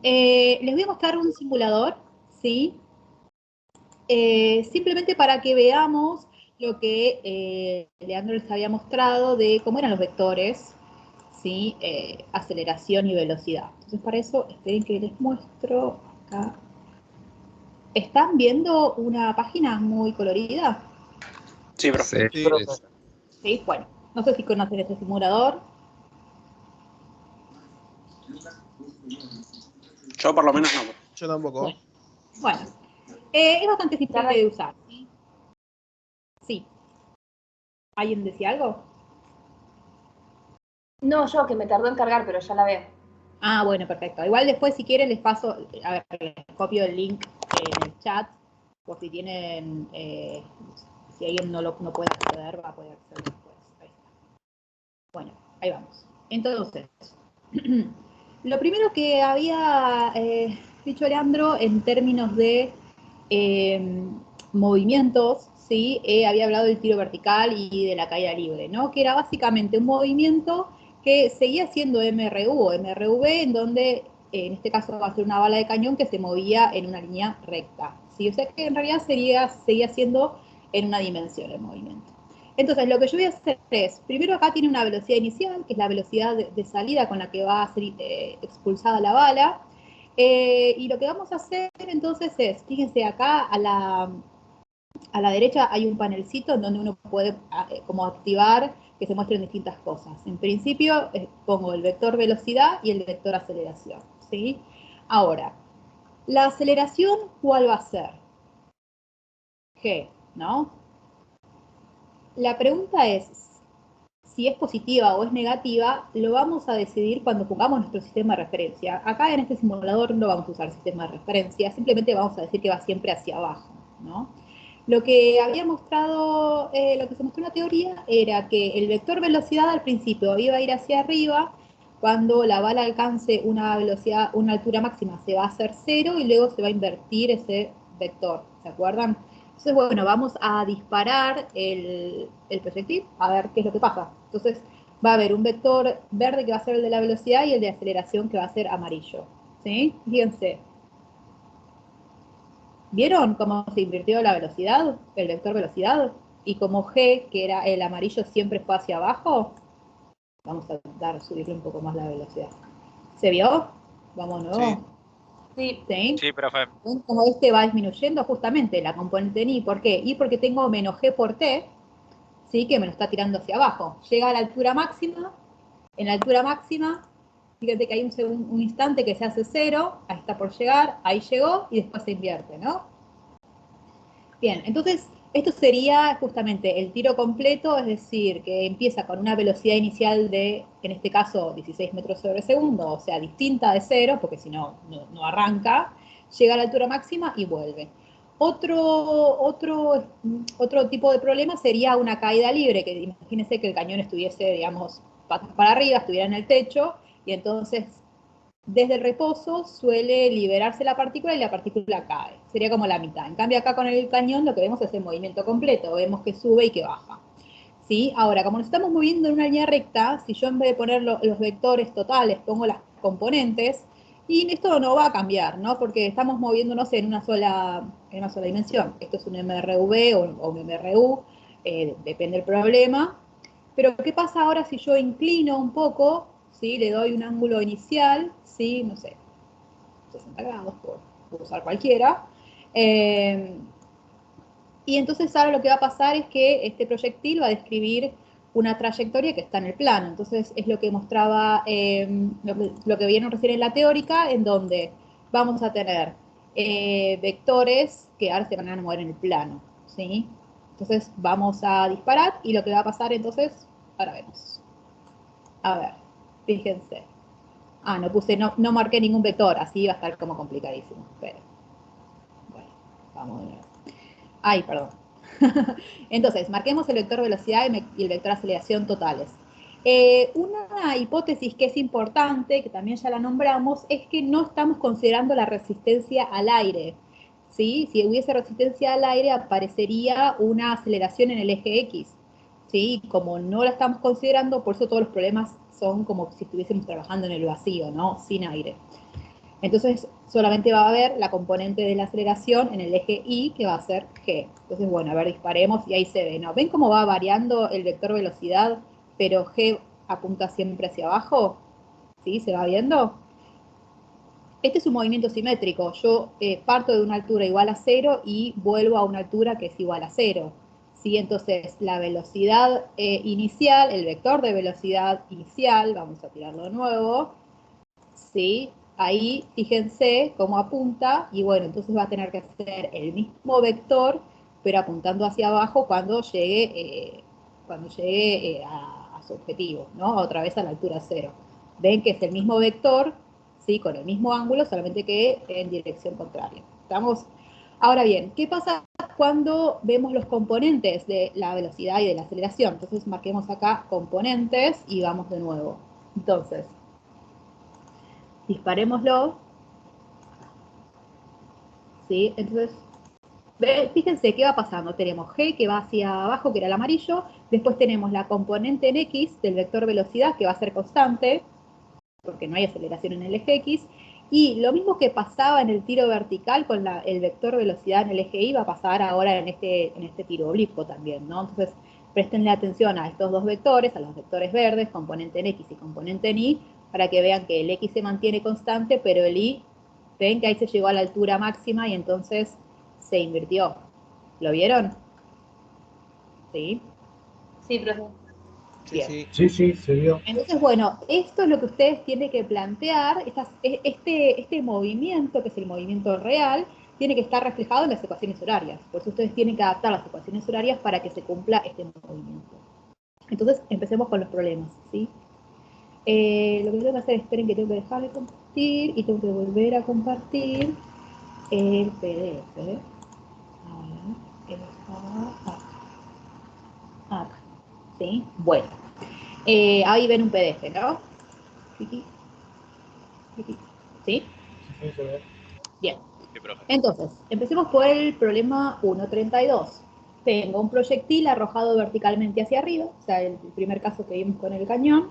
Les voy a mostrar un simulador, ¿sí? Simplemente para que veamos lo que Leandro les había mostrado de cómo eran los vectores, ¿sí? Aceleración y velocidad. Entonces, para eso, esperen que les muestro acá. ¿Están viendo una página muy colorida? Sí, profe. Sí, profe. Sí, bueno. No sé si conocen este simulador. Yo por lo menos no. Yo tampoco. Bueno. Es bastante simple de usar, ¿sí? Sí. ¿Alguien decía algo? No, yo, que me tardó en cargar, pero ya la veo. Ah, bueno, perfecto. Igual después, si quieren, les paso, a ver, les copio el link en el chat, por si tienen, si alguien no puede acceder, va a poder acceder después. Ahí está. Bueno, ahí vamos. Entonces, lo primero que había dicho Leandro en términos de movimientos, ¿sí? Había hablado del tiro vertical y de la caída libre, ¿no? Que era básicamente un movimiento que seguía siendo MRU o MRV, en donde en este caso va a ser una bala de cañón que se movía en una línea recta, ¿sí? O sea que en realidad seguía siendo en una dimensión el movimiento. Entonces, lo que yo voy a hacer es, primero acá tiene una velocidad inicial, que es la velocidad de salida con la que va a ser expulsada la bala, y lo que vamos a hacer entonces es, fíjense acá a la derecha hay un panelcito en donde uno puede como activar que se muestren distintas cosas. En principio pongo el vector velocidad y el vector aceleración, ¿sí? Ahora, la aceleración, ¿cuál va a ser? G, ¿no? La pregunta es, si es positiva o es negativa, lo vamos a decidir cuando pongamos nuestro sistema de referencia. Acá en este simulador no vamos a usar sistema de referencia, simplemente vamos a decir que va siempre hacia abajo, ¿no? Lo que había mostrado, lo que se mostró en la teoría era que el vector velocidad al principio iba a ir hacia arriba, cuando la bala alcance una velocidad, una altura máxima se va a hacer 0 y luego se va a invertir ese vector, ¿se acuerdan? Entonces, bueno, vamos a disparar el proyectil a ver qué es lo que pasa. Entonces, va a haber un vector verde que va a ser el de la velocidad y el de aceleración que va a ser amarillo, ¿sí? Fíjense. ¿Vieron cómo se invirtió la velocidad, el vector velocidad? Y como G, que era el amarillo, siempre fue hacia abajo, vamos a subirle un poco más la velocidad. ¿Se vio? Vamos, ¿no? Sí. ¿Sí? Sí, profe. Como este va disminuyendo justamente la componente ni, ¿por qué? Y porque tengo menos G por T, ¿sí? Que me lo está tirando hacia abajo. Llega a la altura máxima, en la altura máxima, fíjate que hay un instante que se hace 0, ahí está por llegar, ahí llegó y después se invierte, ¿no? Bien, entonces esto sería justamente el tiro completo, es decir, que empieza con una velocidad inicial de, en este caso, 16 metros sobre segundo, o sea, distinta de 0, porque si no, no arranca, llega a la altura máxima y vuelve. Otro tipo de problema sería una caída libre, que imagínense que el cañón estuviese, digamos, para arriba, estuviera en el techo, y entonces desde el reposo suele liberarse la partícula y la partícula cae. Sería como la mitad. En cambio acá con el cañón lo que vemos es el movimiento completo. Vemos que sube y que baja. ¿Sí? Ahora, como nos estamos moviendo en una línea recta, si yo en vez de poner los vectores totales pongo las componentes, y esto no va a cambiar, ¿no? Porque estamos moviéndonos en una sola dimensión. Esto es un MRV o un MRU, depende del problema. Pero ¿qué pasa ahora si yo inclino un poco, ¿sí? Le doy un ángulo inicial, ¿sí? No sé, 60 grados, por usar cualquiera. Y entonces ahora lo que va a pasar es que este proyectil va a describir una trayectoria que está en el plano. Entonces es lo que mostraba, lo que vieron recién en la teórica, en donde vamos a tener vectores que ahora se van a mover en el plano, ¿sí? Entonces vamos a disparar y lo que va a pasar entonces, ahora vemos. A ver, fíjense. Ah, no marqué ningún vector, así va a estar como complicadísimo. Pero, bueno, vamos de nuevo. Ay, perdón. Entonces, marquemos el vector velocidad y el vector aceleración totales. Una hipótesis que es importante, que también ya la nombramos, es que no estamos considerando la resistencia al aire. ¿Sí? Si hubiese resistencia al aire, aparecería una aceleración en el eje X. ¿Sí? Como no la estamos considerando, por eso todos los problemas son como si estuviésemos trabajando en el vacío, ¿no? Sin aire. Entonces solamente va a haber la componente de la aceleración en el eje Y, que va a ser G. Entonces, bueno, a ver, disparemos y ahí se ve, ¿no? ¿Ven cómo va variando el vector velocidad, pero G apunta siempre hacia abajo? ¿Sí? ¿Se va viendo? Este es un movimiento simétrico. Yo parto de una altura igual a 0 y vuelvo a una altura que es igual a 0. ¿Sí? Entonces, la velocidad inicial, el vector de velocidad inicial, vamos a tirarlo de nuevo, ¿sí? Ahí fíjense cómo apunta, y bueno, entonces va a tener que ser el mismo vector, pero apuntando hacia abajo cuando llegue a su objetivo, ¿no? Otra vez a la altura 0. Ven que es el mismo vector, ¿sí? Con el mismo ángulo, solamente que en dirección contraria. ¿Estamos? Ahora bien, ¿qué pasa cuando vemos los componentes de la velocidad y de la aceleración? Entonces marquemos acá componentes y vamos de nuevo. Entonces, disparémoslo, ¿sí? Entonces, fíjense qué va pasando. Tenemos G que va hacia abajo, que era el amarillo, después tenemos la componente en X del vector velocidad, que va a ser constante, porque no hay aceleración en el eje X, y lo mismo que pasaba en el tiro vertical con el vector velocidad en el eje Y, va a pasar ahora en este tiro oblicuo también, ¿no? Entonces, prestenle atención a estos dos vectores, a los vectores verdes, componente en X y componente en Y, para que vean que el X se mantiene constante, pero el Y, ven que ahí se llegó a la altura máxima y entonces se invirtió. ¿Lo vieron? ¿Sí? Sí, profe. Bien. Sí, se vio. Entonces, bueno, esto es lo que ustedes tienen que plantear, este movimiento, que es el movimiento real, tiene que estar reflejado en las ecuaciones horarias. Por eso ustedes tienen que adaptar las ecuaciones horarias para que se cumpla este movimiento. Entonces, empecemos con los problemas, ¿sí? Lo que tengo que hacer, esperen que tengo que dejar de compartir y tengo que volver a compartir el PDF. Está acá, ¿sí? Bueno, ahí ven un PDF, ¿no? ¿Sí? Sí, se ve. Bien. Sí, profe. Entonces, empecemos por el problema 1.32. Tengo un proyectil arrojado verticalmente hacia arriba, o sea, el primer caso que vimos con el cañón,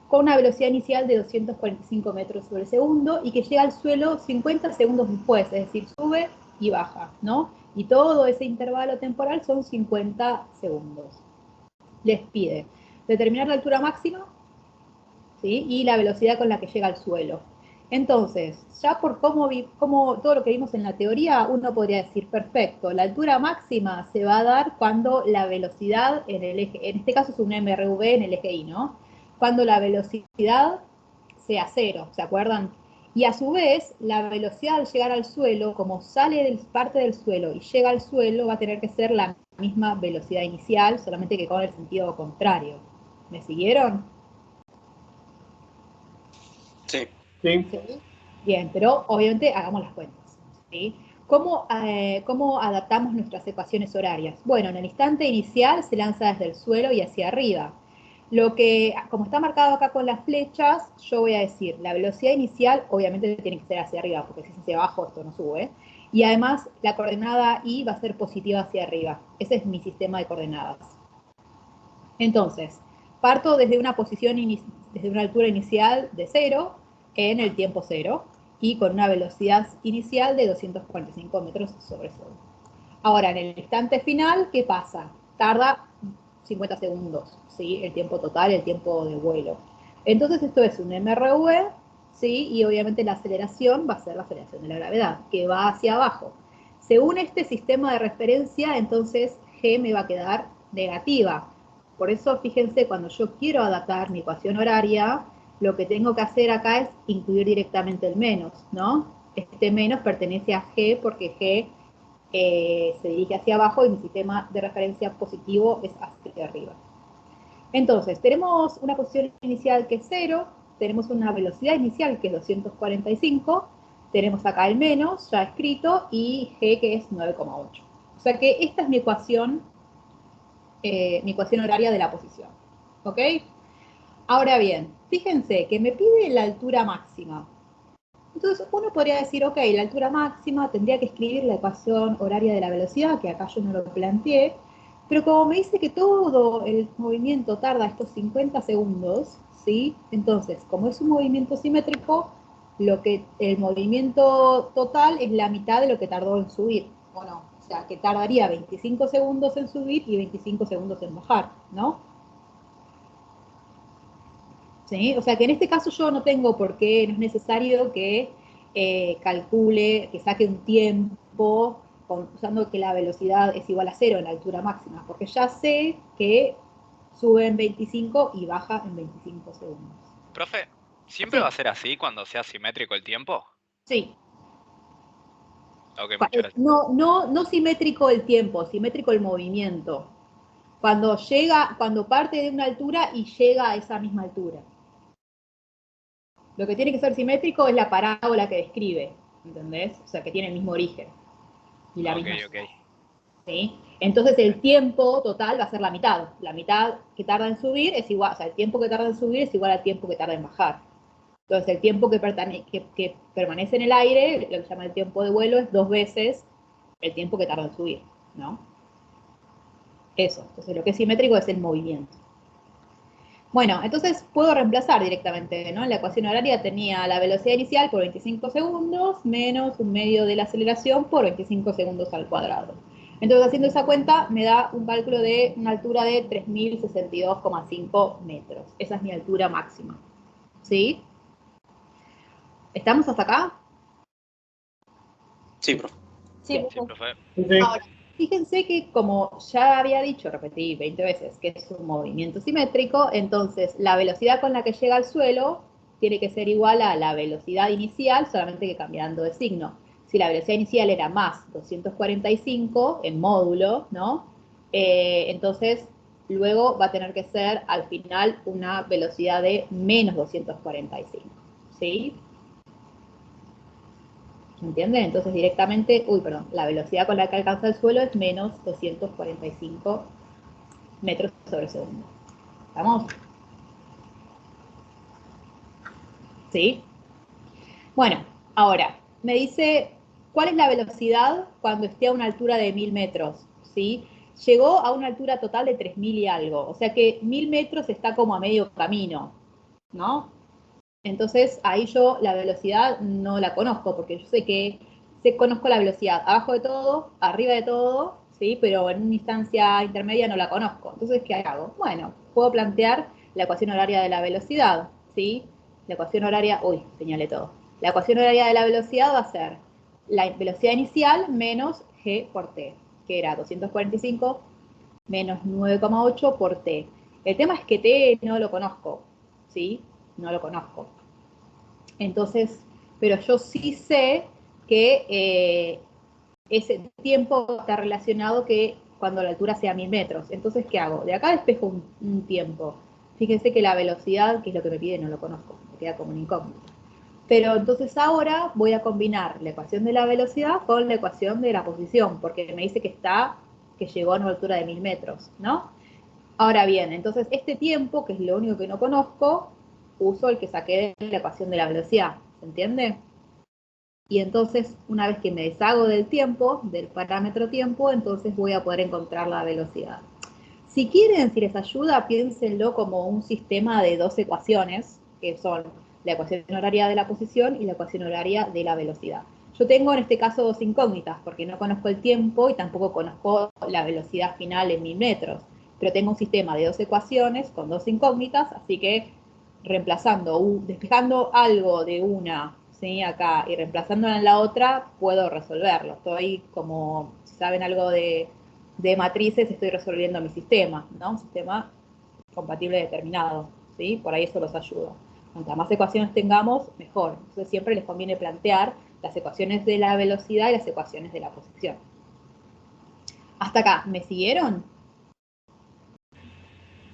con una velocidad inicial de 245 metros sobre segundo y que llega al suelo 50 segundos después, es decir, sube y baja, ¿no? Y todo ese intervalo temporal son 50 segundos. Les pide determinar la altura máxima, ¿sí? Y la velocidad con la que llega al suelo. Entonces, ya por cómo todo lo que vimos en la teoría, uno podría decir, perfecto, la altura máxima se va a dar cuando la velocidad en el eje, en este caso es un MRV en el eje Y, ¿no? Cuando la velocidad sea 0, ¿se acuerdan? Y a su vez, la velocidad al llegar al suelo, como sale de parte del suelo y llega al suelo, va a tener que ser la misma velocidad inicial, solamente que con el sentido contrario. ¿Me siguieron? Sí. Sí. ¿Sí? Bien, pero obviamente hagamos las cuentas, ¿sí? ¿Cómo adaptamos nuestras ecuaciones horarias? Bueno, en el instante inicial se lanza desde el suelo y hacia arriba. Como está marcado acá con las flechas, yo voy a decir, la velocidad inicial obviamente tiene que ser hacia arriba, porque si es hacia abajo esto no sube. Y además la coordenada Y va a ser positiva hacia arriba. Ese es mi sistema de coordenadas. Entonces, parto desde una posición, desde una altura inicial de 0 en el tiempo 0 y con una velocidad inicial de 245 metros sobre segundo. Ahora, en el instante final, ¿qué pasa? Tarda 50 segundos, ¿sí? El tiempo total, el tiempo de vuelo. Entonces, esto es un MRV, ¿sí? Y obviamente la aceleración va a ser la aceleración de la gravedad, que va hacia abajo. Según este sistema de referencia, entonces G me va a quedar negativa. Por eso, fíjense, cuando yo quiero adaptar mi ecuación horaria, lo que tengo que hacer acá es incluir directamente el menos, ¿no? Este menos pertenece a G porque G se dirige hacia abajo y mi sistema de referencia positivo es hacia arriba. Entonces, tenemos una posición inicial que es 0, tenemos una velocidad inicial que es 245, tenemos acá el menos ya escrito y G que es 9,8. O sea que esta es mi ecuación horaria de la posición. ¿Ok? Ahora bien, fíjense que me pide la altura máxima. Entonces uno podría decir, ok, la altura máxima, tendría que escribir la ecuación horaria de la velocidad, que acá yo no lo planteé, pero como me dice que todo el movimiento tarda estos 50 segundos, ¿sí? Entonces, como es un movimiento simétrico, el movimiento total es la mitad de lo que tardó en subir, ¿o no? O sea, que tardaría 25 segundos en subir y 25 segundos en bajar, ¿no? ¿Sí? O sea, que en este caso yo no tengo por qué, no es necesario que calcule, que saque un tiempo usando que la velocidad es igual a 0 en la altura máxima, porque ya sé que sube en 25 y baja en 25 segundos. Profe, ¿siempre Sí. va a ser así cuando sea simétrico el tiempo? Sí. Ok, muchas gracias. No simétrico el tiempo, simétrico el movimiento. Cuando parte de una altura y llega a esa misma altura. Lo que tiene que ser simétrico es la parábola que describe, ¿entendés? O sea, que tiene el mismo origen y la misma. Ok. ¿Sí? Entonces el tiempo total va a ser la mitad. La mitad que tarda en subir es igual, o sea, el tiempo que tarda en subir es igual al tiempo que tarda en bajar. Entonces el tiempo que permanece en el aire, lo que se llama el tiempo de vuelo, es 2 veces el tiempo que tarda en subir, ¿no? Eso. Entonces lo que es simétrico es el movimiento. Bueno, entonces puedo reemplazar directamente, ¿no? En la ecuación horaria tenía la velocidad inicial por 25 segundos menos un medio de la aceleración por 25 segundos al cuadrado. Entonces, haciendo esa cuenta, me da un cálculo de una altura de 3062,5 metros. Esa es mi altura máxima. ¿Sí? ¿Estamos hasta acá? Sí, profe. Sí, Sí, profe. Sí, sí. Ahora, fíjense que como ya había dicho, repetí 20 veces, que es un movimiento simétrico, entonces la velocidad con la que llega al suelo tiene que ser igual a la velocidad inicial, solamente que cambiando de signo. Si la velocidad inicial era más 245 en módulo, ¿no? Entonces, luego va a tener que ser al final una velocidad de menos 245, ¿sí? ¿Se entiende? Entonces directamente, la velocidad con la que alcanza el suelo es menos 245 metros sobre segundo. ¿Estamos? ¿Sí? Bueno, ahora, me dice, ¿cuál es la velocidad cuando esté a una altura de 1000 metros? ¿Sí? Llegó a una altura total de 3000 y algo, o sea que 1000 metros está como a medio camino, ¿no? Entonces, ahí yo la velocidad no la conozco, porque yo sé que conozco la velocidad abajo de todo, arriba de todo, ¿sí? Pero en una instancia intermedia no la conozco. Entonces, ¿qué hago? Bueno, puedo plantear la ecuación horaria de la velocidad, ¿sí? La ecuación horaria, señalé todo. La ecuación horaria de la velocidad va a ser la velocidad inicial menos g por t, que era 245 menos 9,8 por t. El tema es que t no lo conozco, ¿sí? No lo conozco. Entonces, pero yo sí sé que ese tiempo está relacionado que cuando la altura sea 1000 metros. Entonces, ¿qué hago? De acá despejo un tiempo. Fíjense que la velocidad, que es lo que me pide, no lo conozco, me queda como un incógnito. Pero entonces ahora voy a combinar la ecuación de la velocidad con la ecuación de la posición, porque me dice que llegó a una altura de 1000 metros, ¿no? Ahora bien, entonces este tiempo, que es lo único que no conozco, uso el que saqué de la ecuación de la velocidad, ¿se entiende? Y entonces, una vez que me deshago del tiempo, del parámetro tiempo, entonces voy a poder encontrar la velocidad. Si quieren, si les ayuda, piénsenlo como un sistema de 2 ecuaciones, que son la ecuación horaria de la posición y la ecuación horaria de la velocidad. Yo tengo en este caso 2 incógnitas, porque no conozco el tiempo y tampoco conozco la velocidad final en 1000 metros. Pero tengo un sistema de 2 ecuaciones con 2 incógnitas, así que despejando algo de una, ¿sí? Acá, y reemplazándola en la otra, puedo resolverlo. Estoy como, si saben algo de matrices, estoy resolviendo mi sistema, ¿no? Un sistema compatible determinado, ¿sí? Por ahí eso los ayuda. Cuantas más ecuaciones tengamos, mejor. Entonces siempre les conviene plantear las ecuaciones de la velocidad y las ecuaciones de la posición. Hasta acá, ¿me siguieron?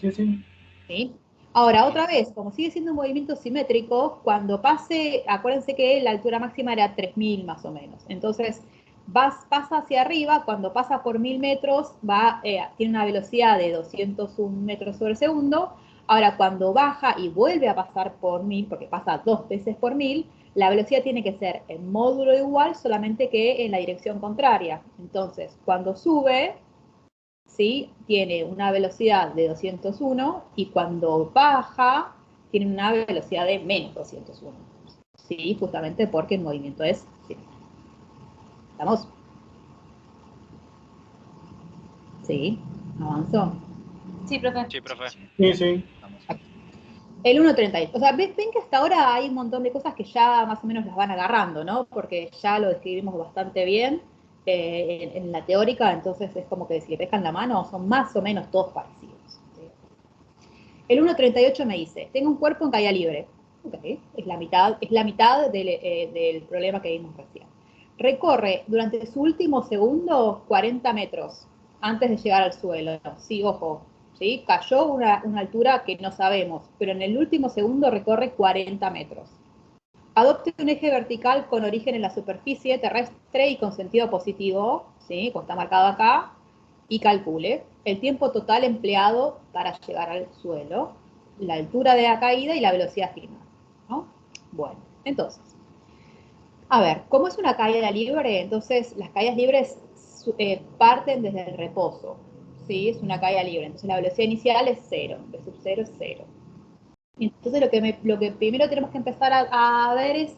Sí, sí. ¿Sí? Ahora, otra vez, como sigue siendo un movimiento simétrico, cuando pase, acuérdense que la altura máxima era 3000 más o menos. Entonces, pasa hacia arriba, cuando pasa por 1000 metros, tiene una velocidad de 201 metros sobre segundo. Ahora, cuando baja y vuelve a pasar por 1000, porque pasa 2 veces por 1000, la velocidad tiene que ser en módulo igual, solamente que en la dirección contraria. Entonces, cuando sube, ¿sí? Tiene una velocidad de 201 y cuando baja tiene una velocidad de menos 201. ¿sí? Justamente porque el movimiento es circular. ¿Estamos? Sí, avanzó. Sí, profe. Sí, profe. Sí, sí. El 1.38. O sea, ven que hasta ahora hay un montón de cosas que ya más o menos las van agarrando, ¿no? Porque ya lo describimos bastante bien en la teórica, entonces es como que si le pescan la mano son más o menos todos parecidos. ¿Sí? El 1.38 me dice, tengo un cuerpo en caída libre. Okay. Es la mitad del problema que vimos recién. Recorre durante su último segundo 40 metros antes de llegar al suelo. Sí, ojo, ¿sí? Cayó una altura que no sabemos, pero en el último segundo recorre 40 metros. Adopte un eje vertical con origen en la superficie terrestre y con sentido positivo, ¿sí? Como está marcado acá, y calcule el tiempo total empleado para llegar al suelo, la altura de la caída y la velocidad final, ¿no? Bueno, entonces, a ver, ¿cómo es una caída libre? Entonces, las caídas libres parten desde el reposo, ¿sí? Es una caída libre. Entonces, la velocidad inicial es 0, B sub 0 es 0. Entonces, lo que primero tenemos que empezar a ver es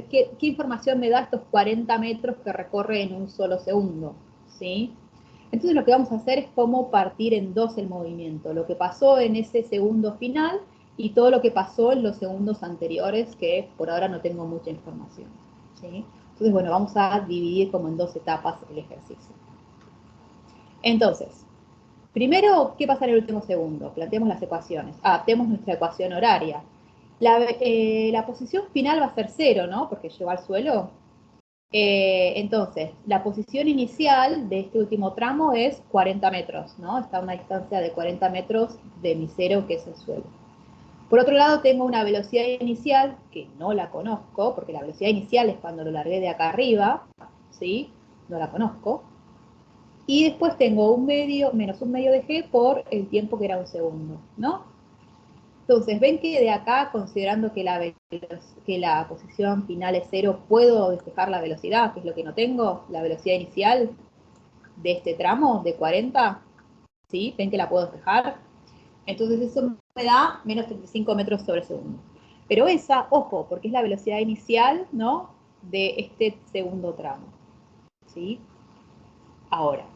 qué información me da estos 40 metros que recorre en un solo segundo, ¿sí? Entonces, lo que vamos a hacer es cómo partir en dos el movimiento, lo que pasó en ese segundo final y todo lo que pasó en los segundos anteriores, que por ahora no tengo mucha información, ¿sí? Entonces, bueno, vamos a dividir como en dos etapas el ejercicio. Entonces, primero, ¿qué pasa en el último segundo? Planteemos las ecuaciones. Adaptemos nuestra ecuación horaria. La posición final va a ser 0, ¿no? Porque llegó al suelo. Entonces, la posición inicial de este último tramo es 40 metros, ¿no? Está a una distancia de 40 metros de mi 0, que es el suelo. Por otro lado, tengo una velocidad inicial, que no la conozco, porque la velocidad inicial es cuando lo largué de acá arriba, ¿sí? No la conozco. Y después tengo un medio, menos un medio de g por el tiempo que era un segundo, ¿no? Entonces, ven que de acá, considerando que la posición final es 0, puedo despejar la velocidad, que es lo que no tengo, la velocidad inicial de este tramo de 40, ¿sí? Ven que la puedo despejar. Entonces eso me da menos 35 metros sobre segundo. Pero esa, ojo, porque es la velocidad inicial, ¿no? De este segundo tramo, ¿sí? Ahora,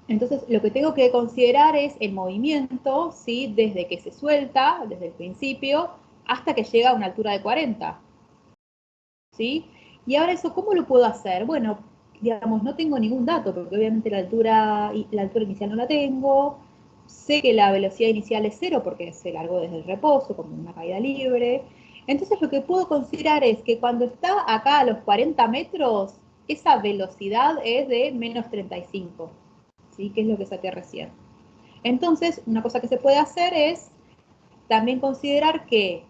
entonces, lo que tengo que considerar es el movimiento, ¿sí? Desde que se suelta, desde el principio, hasta que llega a una altura de 40, ¿sí? Y ahora eso, ¿cómo lo puedo hacer? Bueno, digamos, no tengo ningún dato, porque obviamente la altura inicial no la tengo, sé que la velocidad inicial es 0 porque se largó desde el reposo, como una caída libre. Entonces, lo que puedo considerar es que cuando está acá a los 40 metros, esa velocidad es de menos 35. ¿Sí? Que es lo que saqué recién. Entonces, una cosa que se puede hacer es también considerar que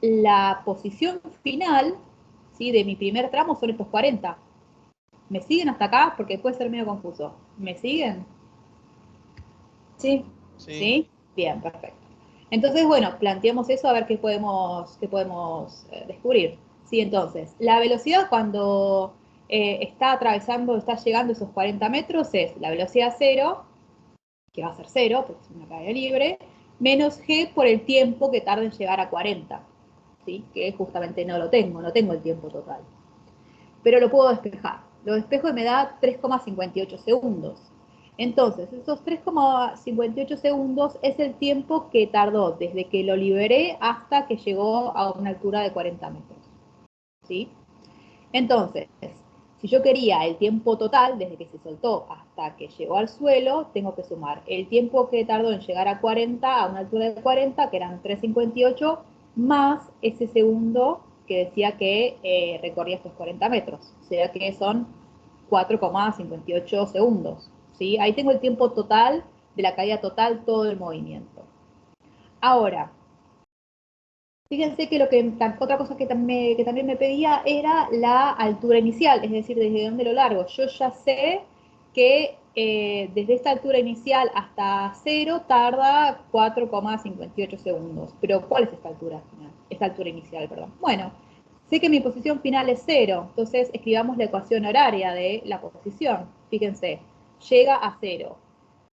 la posición final, ¿sí? De mi primer tramo son estos 40. ¿Me siguen hasta acá? Porque puede ser medio confuso. ¿Me siguen? Sí. ¿Sí? Bien, perfecto. Entonces, bueno, planteamos eso a ver qué podemos descubrir. Sí, entonces, la velocidad cuando está llegando esos 40 metros es la velocidad 0, que va a ser 0, porque es una caída libre, menos g por el tiempo que tarda en llegar a 40, ¿sí? Que justamente no tengo el tiempo total. Pero lo puedo despejar. Lo despejo y me da 3,58 segundos. Entonces, esos 3,58 segundos es el tiempo que tardó desde que lo liberé hasta que llegó a una altura de 40 metros, ¿sí? Entonces, si yo quería el tiempo total, desde que se soltó hasta que llegó al suelo, tengo que sumar el tiempo que tardó en llegar a 40, a una altura de 40, que eran 3,58, más ese segundo que decía que recorría estos 40 metros. O sea que son 4,58 segundos. ¿Sí? Ahí tengo el tiempo total de la caída total, todo el movimiento. Ahora, fíjense que otra cosa que también me pedía era la altura inicial, es decir, desde dónde lo largo. Yo ya sé que desde esta altura inicial hasta 0 tarda 4,58 segundos. Pero ¿cuál es esta altura final? Esta altura inicial, perdón. Bueno, sé que mi posición final es 0, entonces escribamos la ecuación horaria de la posición. Fíjense, llega a 0.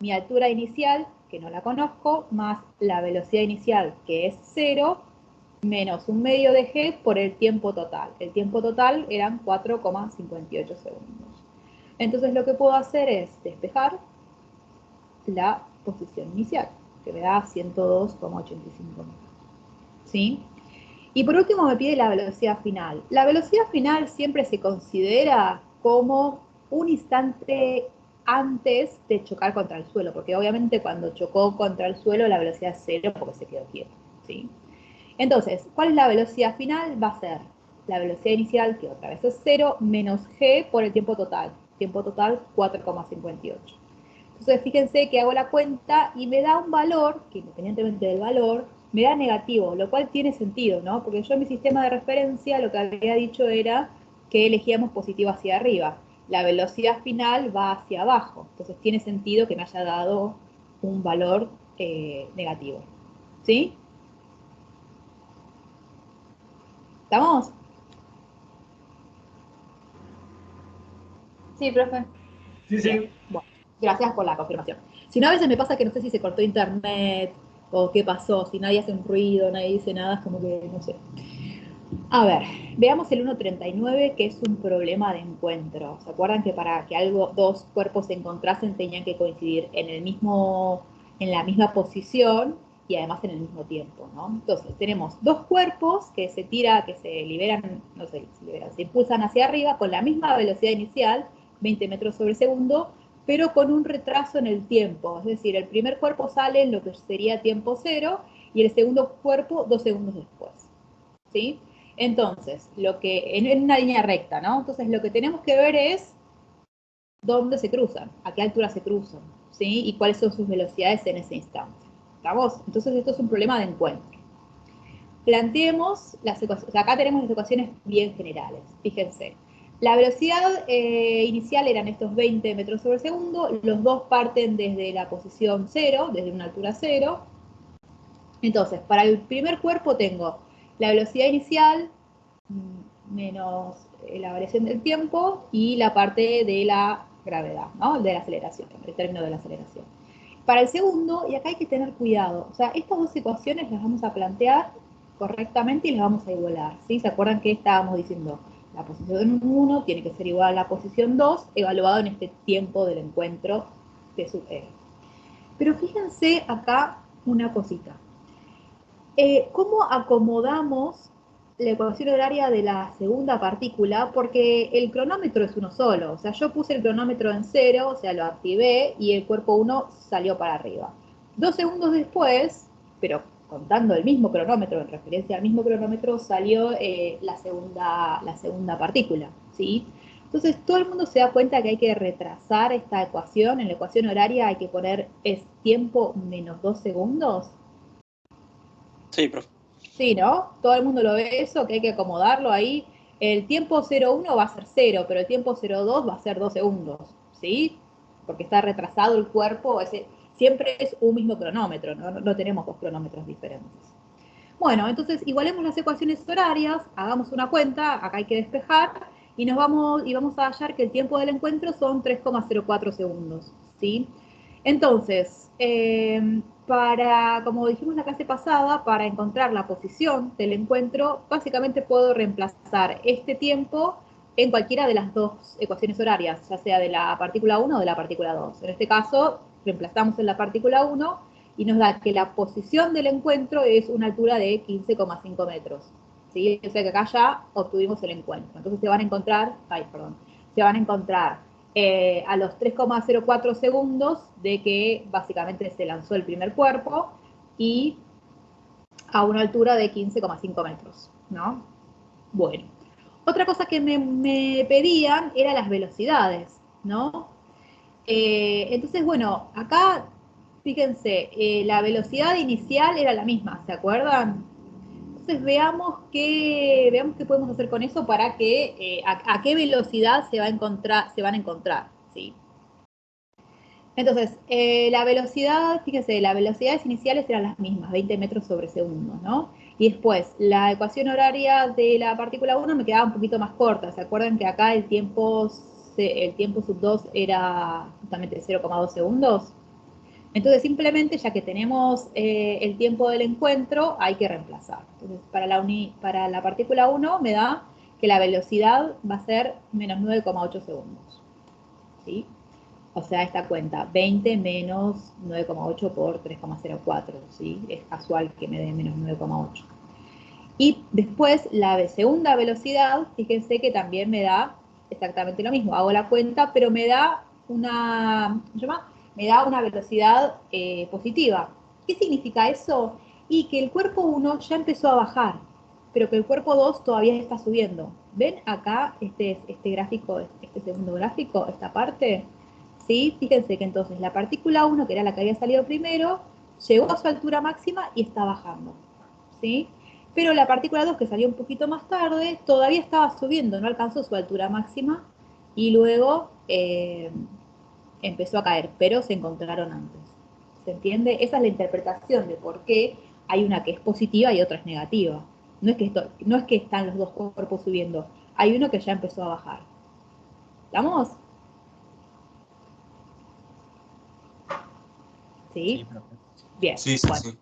Mi altura inicial, que no la conozco, más la velocidad inicial, que es 0, menos 1/2 de g por el tiempo total. El tiempo total eran 4,58 segundos. Entonces lo que puedo hacer es despejar la posición inicial, que me da 102,85 metros. ¿Sí? Y por último me pide la velocidad final. La velocidad final siempre se considera como un instante antes de chocar contra el suelo, porque obviamente cuando chocó contra el suelo la velocidad es 0 porque se quedó quieto, ¿sí? Entonces, ¿cuál es la velocidad final? Va a ser la velocidad inicial, que otra vez es 0, menos g por el tiempo total. Tiempo total, 4,58. Entonces, fíjense que hago la cuenta y me da un valor, que independientemente del valor, me da negativo, lo cual tiene sentido, ¿no? Porque yo en mi sistema de referencia lo que había dicho era que elegíamos positivo hacia arriba. La velocidad final va hacia abajo, entonces tiene sentido que me haya dado un valor negativo. ¿Sí? ¿Estamos? Sí, profe. Sí, Bien. sí. Bueno, gracias por la confirmación. Si no, a veces me pasa que no sé si se cortó internet o qué pasó, si nadie hace un ruido, nadie dice nada, es como que no sé. A ver, veamos el 1.39, que es un problema de encuentro. ¿Se acuerdan que para que dos cuerpos se encontrasen tenían que coincidir en la misma posición y además en el mismo tiempo, ¿no? Entonces, tenemos dos cuerpos que se liberan, no sé, se impulsan hacia arriba con la misma velocidad inicial, 20 metros sobre segundo, pero con un retraso en el tiempo. Es decir, el primer cuerpo sale en lo que sería tiempo cero y el segundo cuerpo 2 segundos después, ¿sí? Entonces, en una línea recta, ¿no? Entonces, lo que tenemos que ver es dónde se cruzan, a qué altura se cruzan, ¿sí? Y cuáles son sus velocidades en ese instante. ¿Estamos? Entonces, esto es un problema de encuentro. Planteemos las ecuaciones, acá tenemos las ecuaciones bien generales, fíjense. La velocidad inicial eran estos 20 metros sobre segundo, los dos parten desde la posición 0, desde una altura 0. Entonces, para el primer cuerpo tengo la velocidad inicial menos la variación del tiempo y la parte de la gravedad, ¿no? De la aceleración, el término de la aceleración. Para el segundo, y acá hay que tener cuidado, o sea, estas dos ecuaciones las vamos a plantear correctamente y las vamos a igualar, ¿sí? ¿Se acuerdan que estábamos diciendo? La posición 1 tiene que ser igual a la posición 2, evaluado en este tiempo del encuentro de sub E. Pero fíjense acá una cosita. ¿Cómo acomodamos la ecuación horaria de la segunda partícula? Porque el cronómetro es uno solo, o sea, yo puse el cronómetro en 0, o sea, lo activé y el cuerpo 1 salió para arriba. 2 segundos después, pero contando el mismo cronómetro, en referencia al mismo cronómetro, salió la segunda partícula, ¿sí? Entonces, todo el mundo se da cuenta que hay que retrasar esta ecuación. En la ecuación horaria hay que poner es tiempo menos 2 segundos. Sí, profe. Sí, ¿no? Todo el mundo lo ve eso, que hay que acomodarlo ahí. El tiempo 0,1 va a ser 0, pero el tiempo 0,2 va a ser 2 segundos, ¿sí? Porque está retrasado el cuerpo, siempre es un mismo cronómetro, no tenemos dos cronómetros diferentes. Bueno, entonces igualemos las ecuaciones horarias, hagamos una cuenta, acá hay que despejar, y vamos a hallar que el tiempo del encuentro son 3,04 segundos, ¿sí? Entonces, como dijimos la clase pasada, para encontrar la posición del encuentro, básicamente puedo reemplazar este tiempo en cualquiera de las dos ecuaciones horarias, ya sea de la partícula 1 o de la partícula 2. En este caso, reemplazamos en la partícula 1 y nos da que la posición del encuentro es una altura de 15,5 metros. ¿Sí? O sea que acá ya obtuvimos el encuentro. Entonces se van a encontrar a los 3,04 segundos de que básicamente se lanzó el primer cuerpo y a una altura de 15,5 metros, ¿no? Bueno, otra cosa que me pedían era las velocidades, ¿no? Entonces, bueno, acá, fíjense, la velocidad inicial era la misma, ¿se acuerdan? Entonces veamos qué podemos hacer con eso para que, a qué velocidad se van a encontrar, ¿sí? Entonces, fíjense, las velocidades iniciales eran las mismas, 20 metros sobre segundo, ¿no? Y después, la ecuación horaria de la partícula 1 me quedaba un poquito más corta. ¿Se acuerdan que acá el tiempo sub 2 era justamente 0,2 segundos? Entonces, simplemente, ya que tenemos el tiempo del encuentro, hay que reemplazar. Entonces, para la partícula 1 me da que la velocidad va a ser menos 9,8 segundos. ¿Sí? O sea, esta cuenta, 20 menos 9,8 por 3,04. ¿Sí? Es casual que me dé menos 9,8. Y después, la segunda velocidad, fíjense que también me da exactamente lo mismo. Hago la cuenta, pero me da una velocidad positiva. ¿Qué significa eso? Y que el cuerpo 1 ya empezó a bajar, pero que el cuerpo 2 todavía está subiendo. ¿Ven acá este gráfico, este segundo gráfico, esta parte? ¿Sí? Fíjense que entonces la partícula 1, que era la que había salido primero, llegó a su altura máxima y está bajando. ¿Sí? Pero la partícula 2, que salió un poquito más tarde, todavía estaba subiendo, no alcanzó su altura máxima y luego empezó a caer, pero se encontraron antes. ¿Se entiende? Esa es la interpretación de por qué hay una que es positiva y otra es negativa. No es que están los dos cuerpos subiendo, hay uno que ya empezó a bajar. ¿Estamos? ¿Sí? Sí, profe. Bien, Sí, sí, bueno, sí.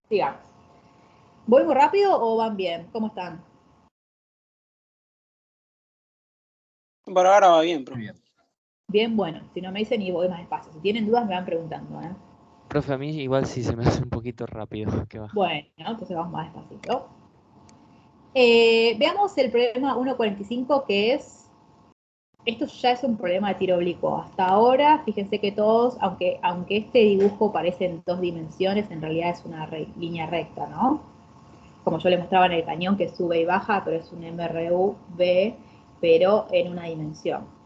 sigamos. ¿Voy muy rápido o van bien? ¿Cómo están? Por ahora va bien, Muy profe. bien. Bien, bueno, si no me dicen y voy más despacio. Si tienen dudas me van preguntando, ¿eh? Profe, a mí igual sí se me hace un poquito rápido que va. Bueno, entonces vamos más despacito. Veamos el problema 1.45, que es, esto ya es un problema de tiro oblicuo. Hasta ahora, fíjense que todos, aunque este dibujo parece en 2 dimensiones, en realidad es una línea recta, ¿no? Como yo les mostraba en el cañón, que sube y baja, pero es un MRU-B, pero en una dimensión.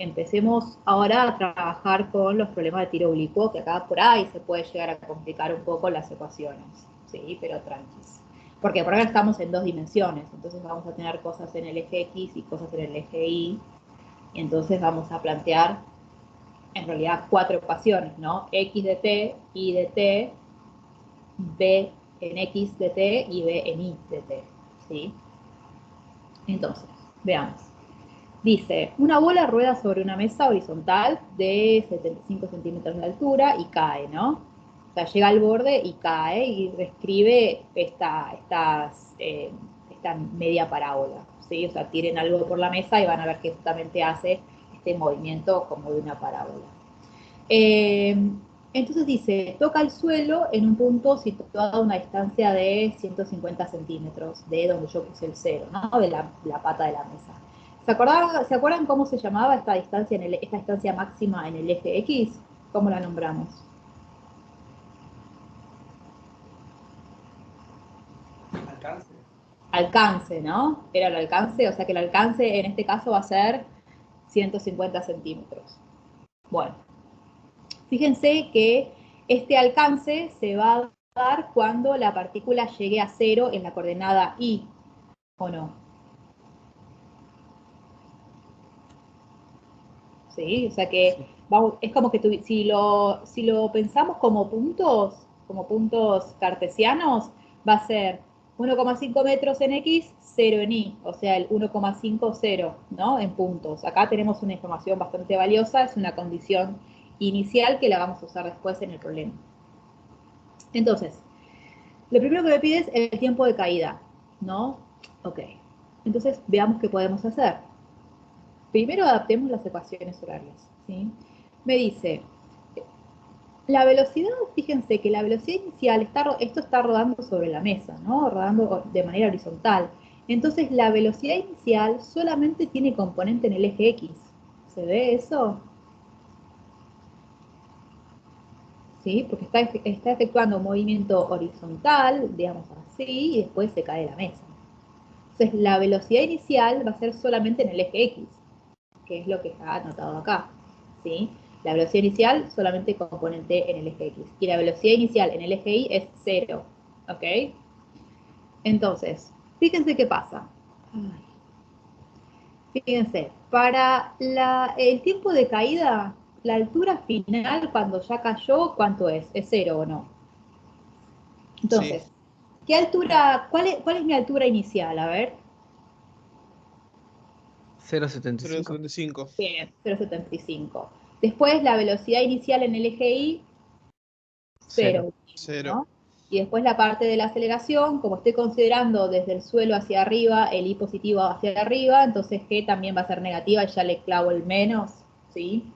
Empecemos ahora a trabajar con los problemas de tiro oblicuo, que acá por ahí se puede llegar a complicar un poco las ecuaciones, ¿sí? Pero tranquis. Porque por ahora estamos en 2 dimensiones, entonces vamos a tener cosas en el eje X y cosas en el eje Y, y entonces vamos a plantear en realidad 4 ecuaciones, ¿no? X de t, Y de t, B en X de t y B en Y de t, ¿sí? Entonces, veamos. Dice, una bola rueda sobre una mesa horizontal de 75 centímetros de altura y cae, ¿no? O sea, llega al borde y cae y describe esta media parábola, ¿sí? O sea, tiren algo por la mesa y van a ver que justamente hace este movimiento como de una parábola. Entonces dice, toca el suelo en un punto situado a una distancia de 150 centímetros de donde yo puse el cero, ¿no? De la pata de la mesa. ¿Se acuerdan cómo se llamaba esta distancia máxima en el eje X? ¿Cómo la nombramos? Alcance. Alcance, ¿no? Era el alcance, o sea que el alcance en este caso va a ser 150 centímetros. Bueno, fíjense que este alcance se va a dar cuando la partícula llegue a cero en la coordenada Y, ¿o no? ¿Sí? O sea que es como que si lo pensamos como puntos cartesianos, va a ser 1,5 metros en X, 0 en Y, o sea, el 1,50, ¿no? En puntos. Acá tenemos una información bastante valiosa, es una condición inicial que la vamos a usar después en el problema. Entonces, lo primero que me pide es el tiempo de caída, ¿no? Ok. Entonces, veamos qué podemos hacer. Primero adaptemos las ecuaciones horarias, ¿sí? Me dice, la velocidad, fíjense que la velocidad inicial, esto está rodando sobre la mesa, ¿no? Rodando de manera horizontal. Entonces, la velocidad inicial solamente tiene componente en el eje X. ¿Se ve eso? ¿Sí? Porque está efectuando un movimiento horizontal, digamos así, y después se cae la mesa. Entonces, la velocidad inicial va a ser solamente en el eje X, que es lo que está anotado acá, ¿sí? La velocidad inicial solamente componente en el eje X. Y la velocidad inicial en el eje Y es 0, ¿ok? Entonces, fíjense qué pasa. Fíjense, para el tiempo de caída, la altura final cuando ya cayó, ¿cuánto es? ¿Es 0 o no? Sí. Entonces, ¿qué altura, cuál es mi altura inicial? A ver. 0,75. 0,75. Bien, 0,75. Después la velocidad inicial en el eje Y 0, Cero. ¿no? Y después la parte de la aceleración, como estoy considerando desde el suelo hacia arriba, el I positivo hacia arriba, entonces G también va a ser negativa y ya le clavo el menos, ¿sí?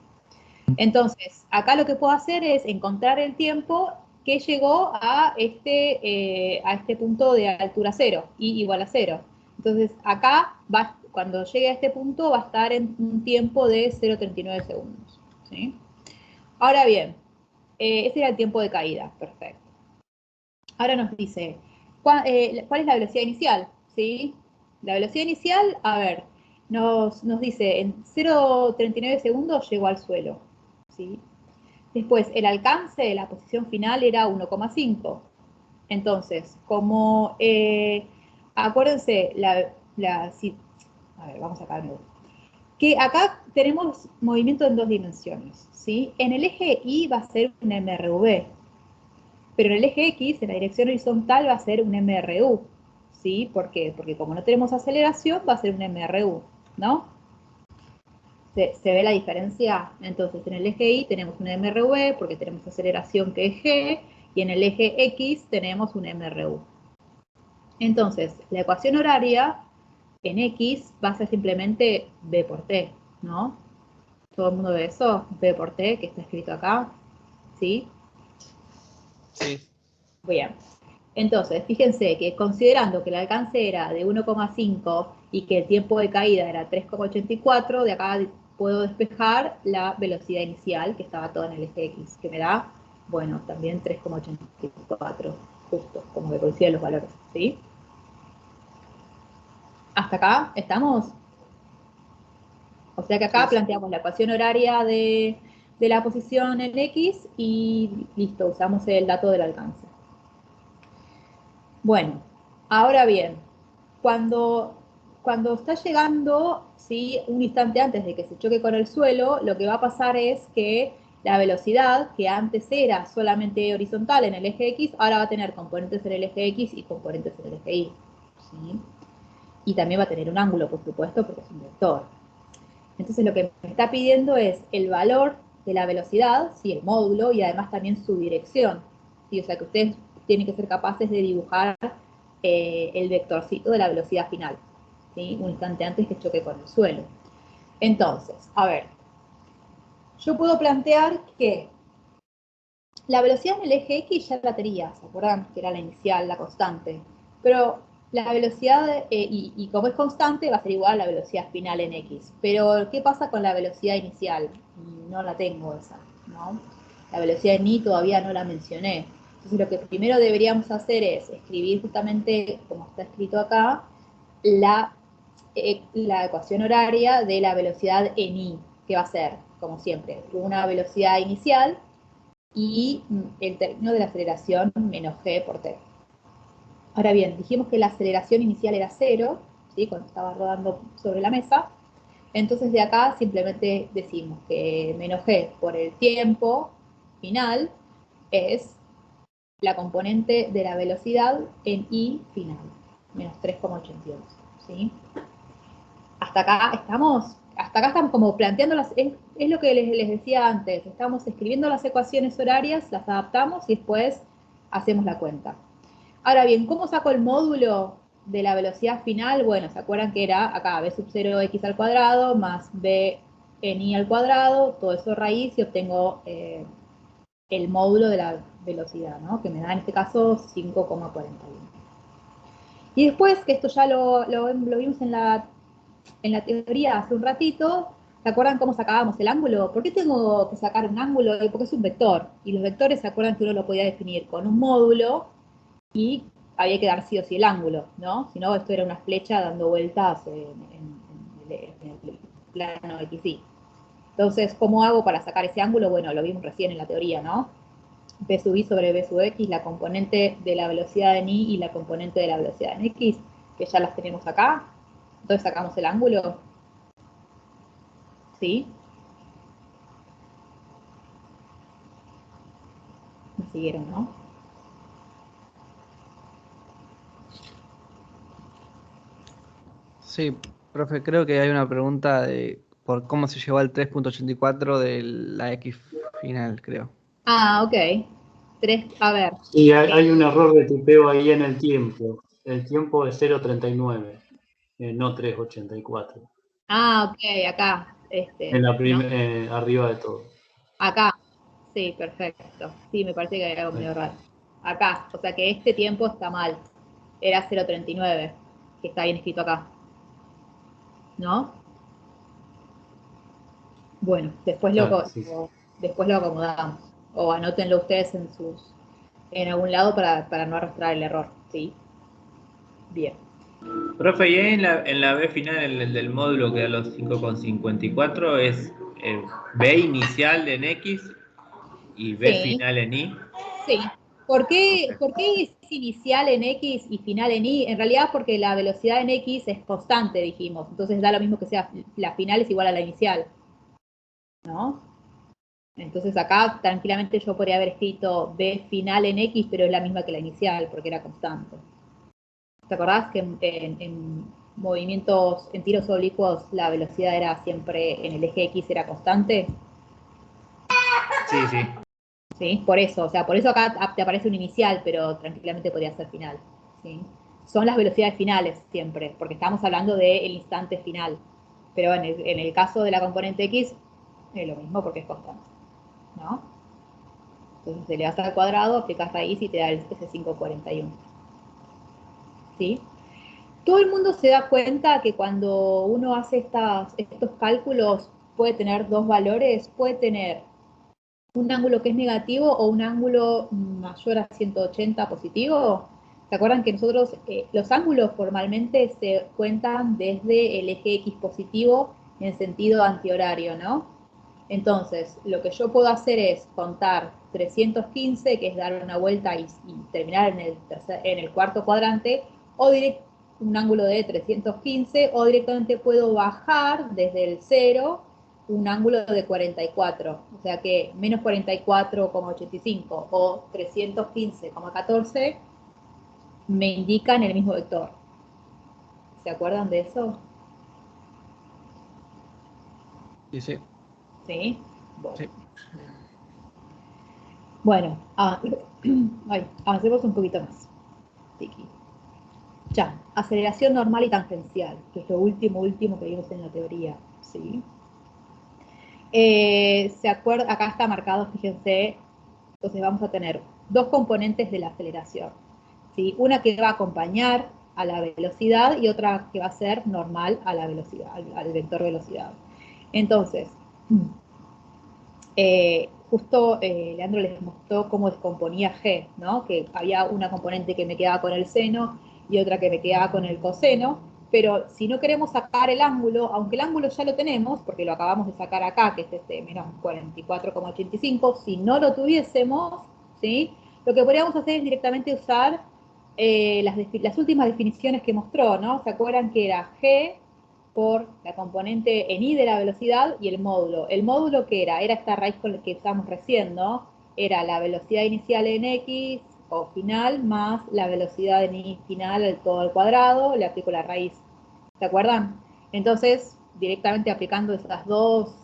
Entonces, acá lo que puedo hacer es encontrar el tiempo que llegó a este punto de altura 0, I igual a 0. Entonces, acá, cuando llegue a este punto, va a estar en un tiempo de 0,39 segundos, ¿sí? Ahora bien, ese era el tiempo de caída, perfecto. Ahora nos dice, ¿cuál es la velocidad inicial? ¿Sí? La velocidad inicial, a ver, nos dice, en 0,39 segundos llegó al suelo, ¿sí? Después, el alcance de la posición final era 1,5. Entonces, como, acuérdense, a ver, vamos a sacar que acá tenemos movimiento en 2 dimensiones, ¿sí? En el eje Y va a ser un MRV, pero en el eje X, en la dirección horizontal, va a ser un MRU, ¿sí? ¿Por qué? Porque como no tenemos aceleración, va a ser un MRU, ¿no? ¿Se ve la diferencia? Entonces, en el eje Y tenemos un MRV porque tenemos aceleración que es G, y en el eje X tenemos un MRU. Entonces, la ecuación horaria en X va a ser simplemente B por T, ¿no? ¿Todo el mundo ve eso? B por T, que está escrito acá, ¿sí? Sí. Bien. Entonces, fíjense que considerando que el alcance era de 1,5 y que el tiempo de caída era 3,84, de acá puedo despejar la velocidad inicial, que estaba toda en el eje X, que me da, bueno, también 3,84, justo, como que coinciden los valores, ¿sí? ¿Hasta acá estamos? O sea que acá Sí, sí. planteamos la ecuación horaria de la posición en X y listo, usamos el dato del alcance. Bueno, ahora bien, cuando está llegando, ¿sí? Un instante antes de que se choque con el suelo, lo que va a pasar es que la velocidad, que antes era solamente horizontal en el eje X, ahora va a tener componentes en el eje X y componentes en el eje Y, ¿sí? Y también va a tener un ángulo, por supuesto, porque es un vector. Entonces lo que me está pidiendo es el valor de la velocidad, ¿sí? El módulo, y además también su dirección, ¿sí? O sea que ustedes tienen que ser capaces de dibujar el vectorcito de la velocidad final, ¿sí? Un instante antes que choque con el suelo. Entonces, a ver, yo puedo plantear que la velocidad en el eje X ya la tenía, ¿se acuerdan? Que era la inicial, la constante. Pero la velocidad, y como es constante, va a ser igual a la velocidad final en X. Pero, ¿qué pasa con la velocidad inicial? No la tengo esa, ¿no? La velocidad en Y todavía no la mencioné. Entonces, lo que primero deberíamos hacer es escribir justamente, como está escrito acá, la ecuación horaria de la velocidad en Y, que va a ser, como siempre, una velocidad inicial y el término de la aceleración menos G por T. Ahora bien, dijimos que la aceleración inicial era 0, ¿sí? Cuando estaba rodando sobre la mesa. Entonces de acá simplemente decimos que menos G por el tiempo final es la componente de la velocidad en I final, menos 3,82, ¿sí? Hasta acá estamos como planteando es lo que les decía antes, estamos escribiendo las ecuaciones horarias, las adaptamos y después hacemos la cuenta. Ahora bien, ¿cómo saco el módulo de la velocidad final? Bueno, ¿se acuerdan que era acá b sub 0x al cuadrado más b en i al cuadrado? Todo eso raíz y obtengo el módulo de la velocidad, ¿no? Que me da en este caso 5,41. Y después, que esto ya lo vimos en la teoría hace un ratito, ¿se acuerdan cómo sacábamos el ángulo? ¿Por qué tengo que sacar un ángulo? Porque es un vector. Y los vectores, ¿se acuerdan que uno lo podía definir con un módulo y había que dar sí o sí el ángulo, ¿no? Si no, esto era una flecha dando vueltas en el plano XY. Entonces, ¿cómo hago para sacar ese ángulo? Bueno, lo vimos recién en la teoría, ¿no? B sub I sobre B sub X, la componente de la velocidad en Y y la componente de la velocidad en X, que ya las tenemos acá. Entonces sacamos el ángulo, ¿sí? Me siguieron, ¿no? Sí, profe, creo que hay una pregunta de por cómo se llegó al 3,84 de la X final, creo. Ah, ok. A ver. Y hay un error de tipeo ahí en el tiempo. El tiempo es 0,39, no 3,84. Ah, ok, acá. En la ¿No? arriba de todo. Acá. Sí, perfecto. Sí, me parece que hay algo medio raro. Acá, o sea que este tiempo está mal. Era 0,39, que está bien escrito acá. ¿No? Bueno, después Claro, sí. después lo acomodamos. O anótenlo ustedes en algún lado para no arrastrar el error. ¿Sí? Bien. Profe, y ahí en la B final del módulo que da los 5,54 es B inicial en X y B Sí, final en Y. sí. ¿Por qué es inicial en X y final en Y? En realidad porque la velocidad en X es constante, dijimos. Entonces da lo mismo que sea la final es igual a la inicial, ¿no? Entonces acá tranquilamente yo podría haber escrito B final en X, pero es la misma que la inicial, porque era constante. ¿Te acordás que en movimientos, en tiros oblicuos, la velocidad era siempre en el eje X era constante? Sí, sí. ¿Sí? Por eso, o sea, por eso acá te aparece un inicial, pero tranquilamente podría ser final. ¿Sí? Son las velocidades finales siempre, porque estamos hablando del instante final. Pero en el caso de la componente X, es lo mismo porque es constante. ¿No? Entonces se le das al cuadrado, aplicas raíz y te da ese 541. ¿Sí? Todo el mundo se da cuenta que cuando uno hace estos cálculos puede tener dos valores, puede tener un ángulo que es negativo o un ángulo mayor a 180 positivo. ¿Se acuerdan que nosotros los ángulos formalmente se cuentan desde el eje X positivo en sentido antihorario, ¿no? Entonces, lo que yo puedo hacer es contar 315, que es dar una vuelta y terminar en el cuarto cuadrante, o un ángulo de 315, o directamente puedo bajar desde el 0 un ángulo de 44, o sea que menos 44,85 o 315,14 me indican el mismo vector. ¿Se acuerdan de eso? Sí, sí. ¿Sí? Bueno. Sí. Bueno, avancemos un poquito más. Tiki. Ya, aceleración normal y tangencial, que es lo último que vimos en la teoría. ¿Sí? ¿Se acuerda? Acá está marcado, fíjense. Entonces vamos a tener dos componentes de la aceleración. ¿Sí? Una que va a acompañar a la velocidad y otra que va a ser normal a la velocidad, al vector velocidad. Entonces, justo Leandro les mostró cómo descomponía G, ¿no? Que había una componente que me quedaba con el seno y otra que me quedaba con el coseno, pero si no queremos sacar el ángulo, aunque el ángulo ya lo tenemos, porque lo acabamos de sacar acá, que es este menos 44,85, si no lo tuviésemos, ¿sí? Lo que podríamos hacer es directamente usar las últimas definiciones que mostró, ¿no? ¿Se acuerdan que era G por la componente en I de la velocidad y el módulo? ¿El módulo qué era? Era esta raíz con la que usamos recién, ¿no? Era la velocidad inicial en X o final más la velocidad en Y final todo al cuadrado, le aplico la raíz. ¿Se acuerdan? Entonces, directamente aplicando esas dos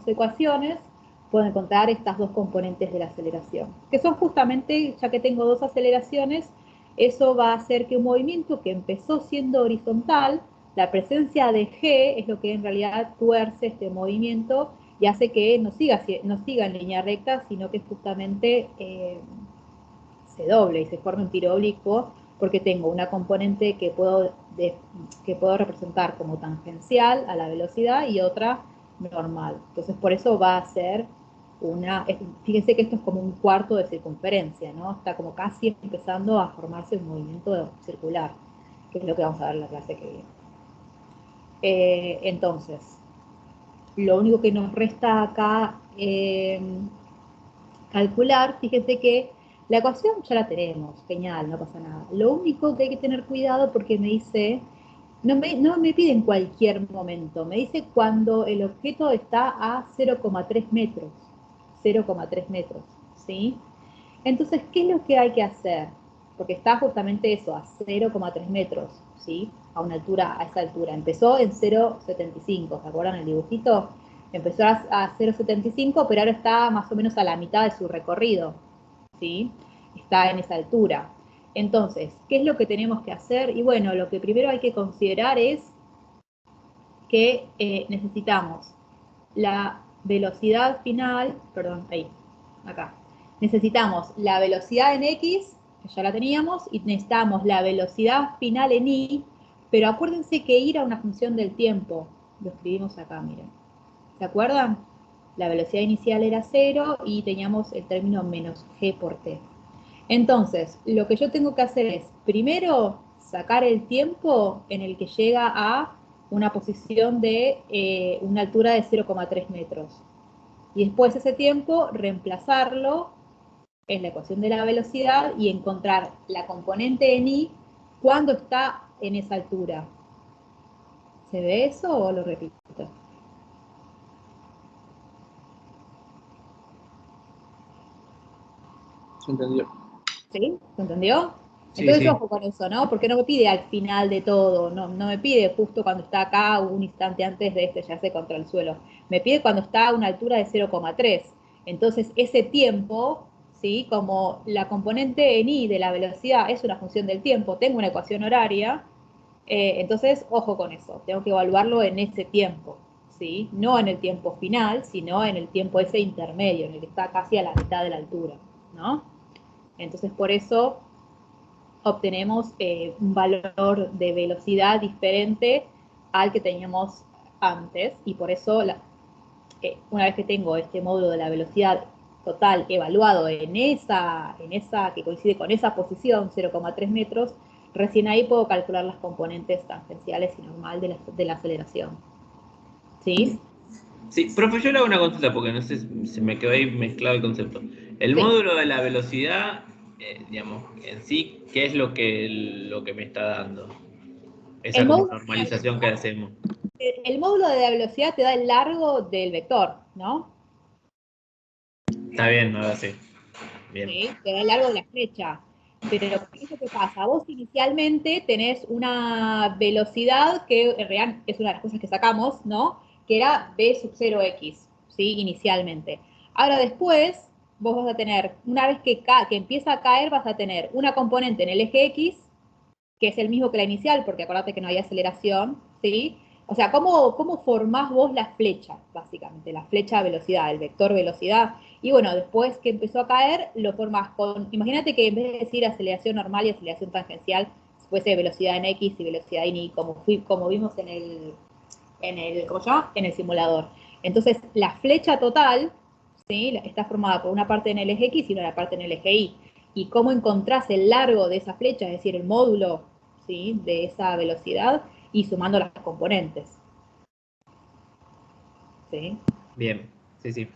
ecuaciones, puedo encontrar estas dos componentes de la aceleración, que son justamente, ya que tengo dos aceleraciones, eso va a hacer que un movimiento que empezó siendo horizontal, la presencia de G es lo que en realidad tuerce este movimiento y hace que no siga en línea recta, sino que justamente se doble y se forme un tiro oblicuo, porque tengo una componente que puedo representar como tangencial a la velocidad y otra normal. Entonces, por eso va a ser fíjense que esto es como un cuarto de circunferencia, ¿no? Está como casi empezando a formarse un movimiento circular, que es lo que vamos a ver en la clase que viene. Entonces, lo único que nos resta acá calcular, fíjense que la ecuación ya la tenemos, genial, no pasa nada. Lo único que hay que tener cuidado porque me dice, no me pide en cualquier momento, me dice cuando el objeto está a 0,3 metros, 0,3 metros, ¿sí? Entonces, ¿qué es lo que hay que hacer? Porque está justamente eso, a 0,3 metros, ¿sí? A esa altura. Empezó en 0,75, ¿se acuerdan el dibujito? Empezó a 0,75, pero ahora está más o menos a la mitad de su recorrido. ¿sí? Está en esa altura. Entonces, ¿qué es lo que tenemos que hacer? Y bueno, lo que primero hay que considerar es que necesitamos la velocidad final, perdón, ahí, acá. Necesitamos la velocidad en X, que ya la teníamos, y necesitamos la velocidad final en Y, pero acuérdense que Y era una función del tiempo. Lo escribimos acá, miren. ¿Se acuerdan? La velocidad inicial era 0 y teníamos el término menos G por T. Entonces, lo que yo tengo que hacer es, primero, sacar el tiempo en el que llega a una posición de una altura de 0,3 metros. Y después ese tiempo, reemplazarlo en la ecuación de la velocidad y encontrar la componente en Y cuando está en esa altura. ¿Se ve eso o lo repito? Se entendió. ¿Sí? ¿Se entendió? Sí, Entonces, sí. ojo con eso, ¿no? Porque no me pide al final de todo, no me pide justo cuando está acá, un instante antes de estrellarse contra el suelo. Me pide cuando está a una altura de 0,3. Entonces, ese tiempo, ¿sí? Como la componente en Y de la velocidad es una función del tiempo, tengo una ecuación horaria, entonces, ojo con eso, tengo que evaluarlo en ese tiempo, ¿sí? No en el tiempo final, sino en el tiempo ese intermedio, en el que está casi a la mitad de la altura, ¿no? Entonces, por eso obtenemos un valor de velocidad diferente al que teníamos antes, y por eso una vez que tengo este módulo de la velocidad total evaluado en esa que coincide con esa posición, 0,3 metros, recién ahí puedo calcular las componentes tangenciales y normal de la aceleración. ¿Sí? Sí, profe, yo le hago una consulta porque no sé, se me quedó ahí mezclado el concepto. El Sí. módulo de la velocidad, digamos, en sí, ¿qué es lo que me está dando? Esa El como módulo, normalización que hacemos. el módulo de la velocidad te da el largo del vector, ¿no? Está bien, ahora sí. Bien. ¿Sí? Te da el largo de la flecha. Pero ¿qué es lo que pasa? Vos inicialmente tenés una velocididad que en realidad es una de las cosas que sacamos, ¿no? Que era b sub 0x, ¿sí? Inicialmente. Ahora después, vos vas a tener, una vez que empieza a caer, vas a tener una componente en el eje x, que es el mismo que la inicial, porque acordate que no hay aceleración, ¿sí? O sea, ¿cómo formás vos la flecha, básicamente? La flecha velocidad, el vector velocidad. Y bueno, después que empezó a caer, lo formás con, imagínate que en vez de decir aceleración normal y aceleración tangencial, fuese velocidad en X y velocidad en Y, como vimos ¿cómo se llama? En el simulador. Entonces, la flecha total, ¿sí? Está formada por una parte en el eje X y una parte en el eje Y. Y cómo encontrás el largo de esa flecha, es decir, el módulo, ¿sí? De esa velocidad, y sumando las componentes. ¿Sí? Bien, sí, sí.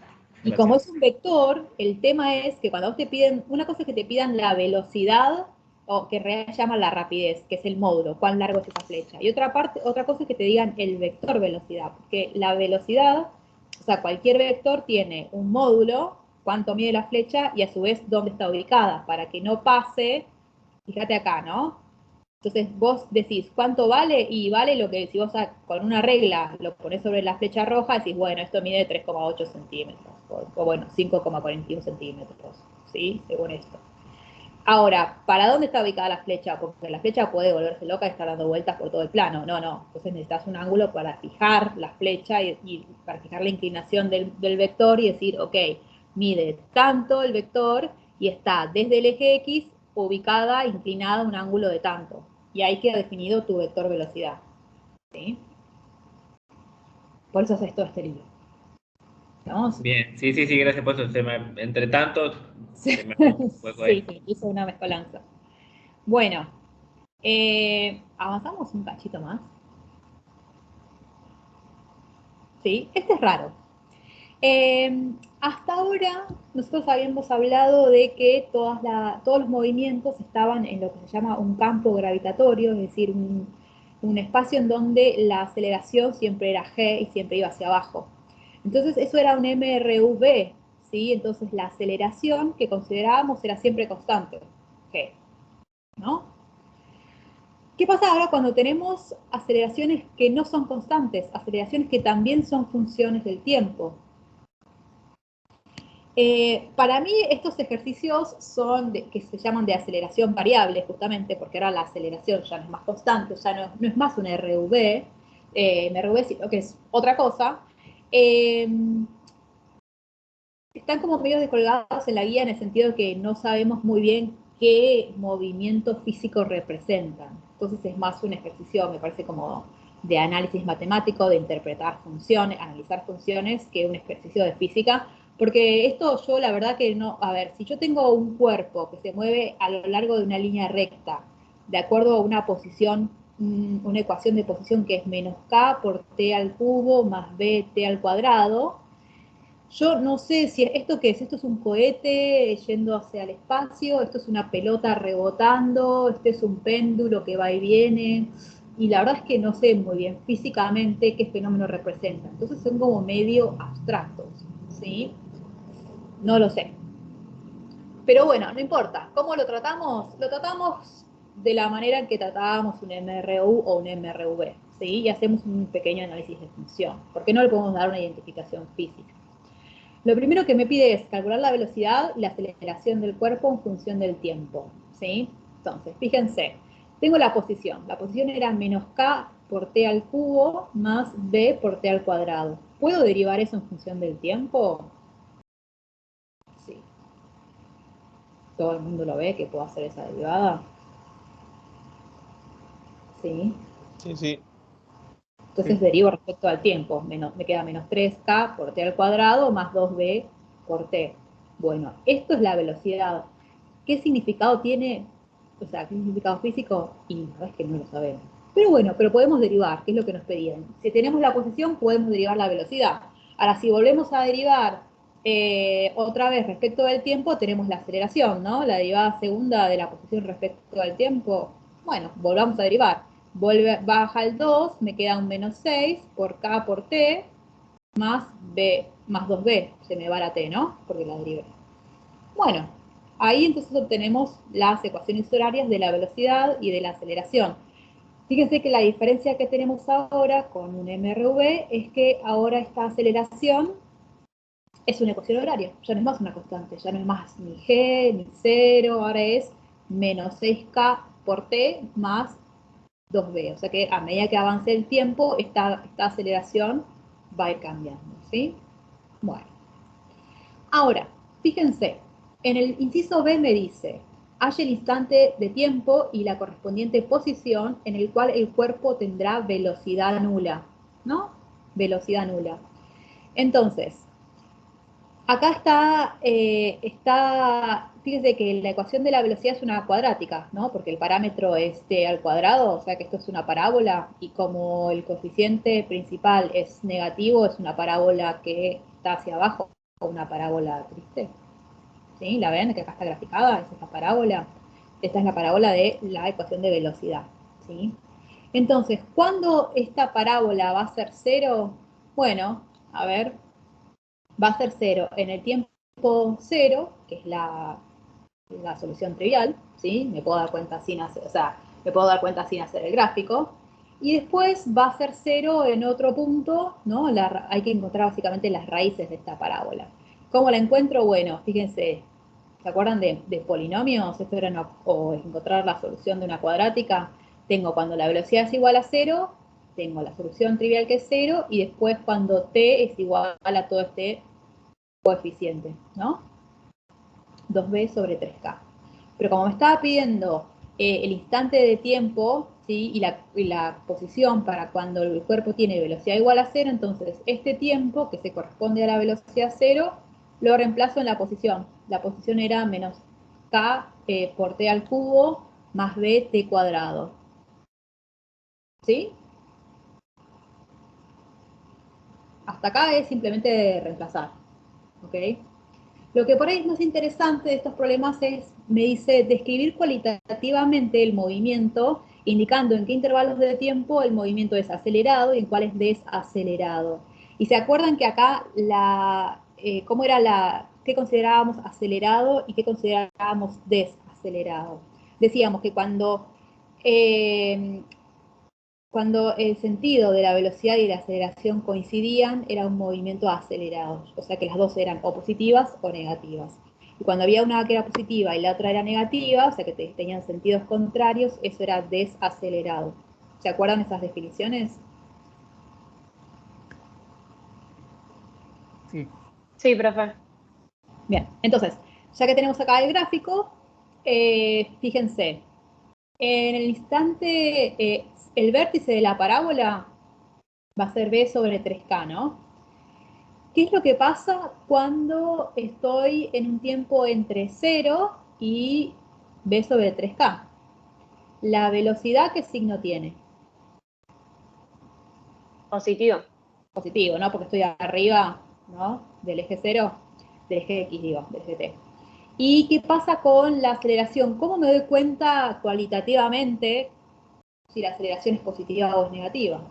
Y como Gracias. es un vector, el tema es que cuando te piden, una cosa es que te pidan la velocidad, o que en realidad llaman la rapidez, que es el módulo, cuán largo es esa flecha. Y otra cosa es que te digan el vector velocidad, porque la velocidad, o sea, cualquier vector tiene un módulo, cuánto mide la flecha, y a su vez dónde está ubicada, para que no pase, fíjate acá, ¿no? Entonces vos decís, ¿cuánto vale? Y vale lo que si vos con una regla lo pones sobre la flecha roja, decís, bueno, esto mide 3,8 centímetros, o bueno, 5,41 centímetros, ¿sí? Según esto. Ahora, ¿para dónde está ubicada la flecha? Porque la flecha puede volverse loca y estar dando vueltas por todo el plano. No. Entonces necesitas un ángulo para fijar la flecha y para fijar la inclinación del vector y decir, ok, mide tanto el vector y está desde el eje X ubicada, inclinada a un ángulo de tanto. Y ahí queda definido tu vector velocidad. ¿Sí? Por eso haces todo este libro. ¿Vamos? Bien, sí, gracias por eso. Entre tanto, Sí, se me fue un hueco ahí. sí, hizo una mezcolanza. Bueno, avanzamos un cachito más. ¿Sí? Este es raro. Hasta ahora nosotros habíamos hablado de que todos los movimientos estaban en lo que se llama un campo gravitatorio, es decir, un espacio en donde la aceleración siempre era g y siempre iba hacia abajo. Entonces eso era un MRV, ¿sí? Entonces la aceleración que considerábamos era siempre constante, g, ¿no? ¿Qué pasa ahora cuando tenemos aceleraciones que no son constantes, aceleraciones que también son funciones del tiempo? Para mí estos ejercicios son que se llaman de aceleración variable, justamente porque ahora la aceleración ya no es más constante, ya no es más un RV, MRV, sino que es otra cosa. Están como medio descolgados en la guía en el sentido de que no sabemos muy bien qué movimiento físico representan. Entonces es más un ejercicio, me parece, como de análisis matemático, de interpretar funciones, analizar funciones, que un ejercicio de física. Porque esto yo la verdad que no, a ver, si yo tengo un cuerpo que se mueve a lo largo de una línea recta, de acuerdo a una posición, una ecuación de posición que es menos k por t al cubo más bt al cuadrado, yo no sé si esto qué es, esto es un cohete yendo hacia el espacio, esto es una pelota rebotando, este es un péndulo que va y viene, y la verdad es que no sé muy bien físicamente qué fenómeno representa. Entonces son como medio abstractos, ¿sí? No lo sé. Pero bueno, no importa. ¿Cómo lo tratamos? Lo tratamos de la manera en que tratábamos un MRU o un MRV, ¿sí? Y hacemos un pequeño análisis de función, porque no le podemos dar una identificación física. Lo primero que me pide es calcular la velocidad y la aceleración del cuerpo en función del tiempo, ¿sí? Entonces, fíjense, tengo la posición. La posición era menos k por t al cubo más b por t al cuadrado. ¿Puedo derivar eso en función del tiempo? Sí. ¿Todo el mundo lo ve que puedo hacer esa derivada? Sí. Sí, sí. Entonces derivo respecto al tiempo. Me queda menos 3k por t al cuadrado más 2b por t. Bueno, esto es la velocidad. ¿Qué significado tiene? O sea, ¿qué significado físico? Y la verdad es que no lo sabemos. Pero bueno, pero podemos derivar, que es lo que nos pedían. Si tenemos la posición, podemos derivar la velocidad. Ahora, si volvemos a derivar otra vez respecto del tiempo, tenemos la aceleración, ¿no? La derivada segunda de la posición respecto al tiempo. Bueno, volvamos a derivar. Baja el 2, me queda un menos 6 por k por t, más b, más 2b. Se me va la t, ¿no? Porque la derivé. Bueno, ahí entonces obtenemos las ecuaciones horarias de la velocidad y de la aceleración. Fíjense que la diferencia que tenemos ahora con un MRV es que ahora esta aceleración es una ecuación horaria, ya no es más una constante, ya no es más ni g, ni 0, ahora es menos 6k por t más 2b. O sea que a medida que avance el tiempo, esta aceleración va a ir cambiando, ¿sí? Bueno. Ahora, fíjense, en el inciso B me dice, halla el instante de tiempo y la correspondiente posición en el cual el cuerpo tendrá velocidad nula, ¿no? Velocidad nula. Entonces, acá fíjense que la ecuación de la velocidad es una cuadrática, ¿no? Porque el parámetro es t al cuadrado, o sea que esto es una parábola, y como el coeficiente principal es negativo, es una parábola que está hacia abajo, o una parábola triste. ¿Sí? ¿La ven? Que acá está graficada, es esta parábola. Esta es la parábola de la ecuación de velocidad, ¿sí? Entonces, ¿cuándo esta parábola va a ser cero? Bueno, a ver, va a ser cero en el tiempo cero, que es la solución trivial, ¿sí? Me puedo dar cuenta sin hacer, o sea, me puedo dar cuenta sin hacer el gráfico. Y después va a ser cero en otro punto, ¿no? Hay que encontrar básicamente las raíces de esta parábola. ¿Cómo la encuentro? Bueno, fíjense, ¿se acuerdan de polinomios? Esto era o encontrar la solución de una cuadrática. Tengo cuando la velocidad es igual a cero, tengo la solución trivial que es cero, y después cuando t es igual a todo este coeficiente, ¿no? 2b sobre 3k. Pero como me estaba pidiendo el instante de tiempo, ¿sí? y la posición para cuando el cuerpo tiene velocidad igual a cero, entonces este tiempo, que se corresponde a la velocidad cero, lo reemplazo en la posición. La posición era menos k por t al cubo más b t cuadrado. ¿Sí? Hasta acá es simplemente reemplazar. ¿Ok? Lo que por ahí es más interesante de estos problemas es, me dice, describir cualitativamente el movimiento, indicando en qué intervalos de tiempo el movimiento es acelerado y en cuál es desacelerado. Y se acuerdan que acá ¿cómo era qué considerábamos acelerado y qué considerábamos desacelerado? Decíamos que cuando Cuando el sentido de la velocidad y la aceleración coincidían, era un movimiento acelerado, o sea que las dos eran o positivas o negativas. Y cuando había una que era positiva y la otra era negativa, o sea que tenían sentidos contrarios, eso era desacelerado. ¿Se acuerdan esas definiciones? Sí. Sí, profe. Bien, entonces, ya que tenemos acá el gráfico, fíjense, en el instante, el vértice de la parábola va a ser B sobre 3K, ¿no? ¿Qué es lo que pasa cuando estoy en un tiempo entre 0 y B sobre 3K? La velocidad, ¿qué signo tiene? Positivo. Positivo, ¿no? Porque estoy arriba, ¿no? Del eje 0, del eje X, digo, del eje T. ¿Y qué pasa con la aceleración? ¿Cómo me doy cuenta cualitativamente si la aceleración es positiva o es negativa?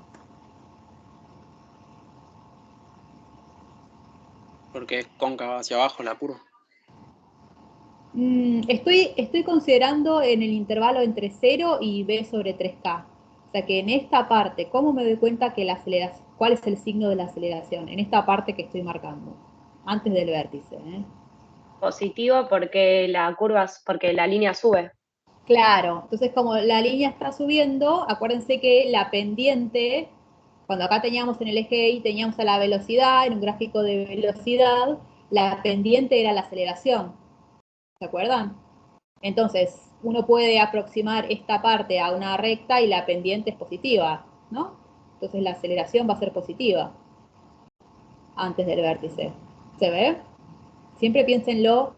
Porque es cóncava hacia abajo la curva. Estoy considerando en el intervalo entre 0 y B sobre 3K. O sea que en esta parte, ¿cómo me doy cuenta que la aceleración, cuál es el signo de la aceleración? En esta parte que estoy marcando, antes del vértice, ¿eh? Positivo porque porque la línea sube. Claro, entonces como la línea está subiendo, acuérdense que la pendiente, cuando acá teníamos en el eje Y, teníamos a la velocidad, en un gráfico de velocidad, la pendiente era la aceleración, ¿se acuerdan? Entonces, uno puede aproximar esta parte a una recta y la pendiente es positiva, ¿no? Entonces la aceleración va a ser positiva antes del vértice. ¿Se ve? Siempre piénsenlo.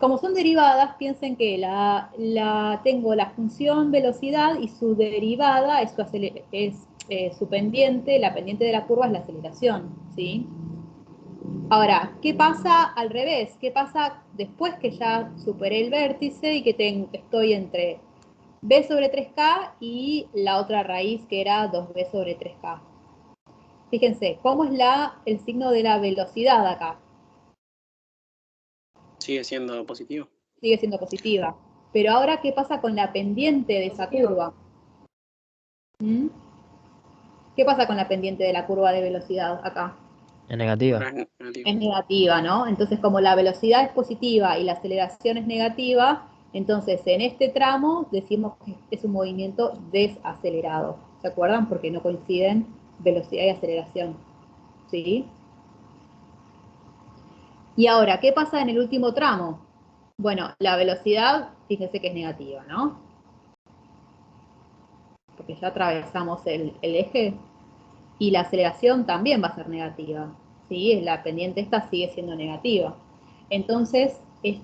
Como son derivadas, piensen que tengo la función velocidad y su derivada es su pendiente, la pendiente de la curva es la aceleración, ¿sí? Ahora, ¿qué pasa al revés? ¿Qué pasa después que ya superé el vértice y que estoy entre B sobre 3K y la otra raíz que era 2B sobre 3K? Fíjense, ¿cómo es el signo de la velocidad acá? Sigue siendo positivo. Sigue siendo positiva. Pero ahora, ¿qué pasa con la pendiente de esa curva? ¿Mm? ¿Qué pasa con la pendiente de la curva de velocidad acá? En negativa. Ahora es negativo. Es negativa, ¿no? Entonces, como la velocidad es positiva y la aceleración es negativa, entonces en este tramo decimos que es un movimiento desacelerado. ¿Se acuerdan? Porque no coinciden velocidad y aceleración. ¿Sí? Y ahora, ¿qué pasa en el último tramo? Bueno, la velocidad, fíjense que es negativa, ¿no? Porque ya atravesamos el eje. Y la aceleración también va a ser negativa, ¿sí? La pendiente esta sigue siendo negativa. Entonces, en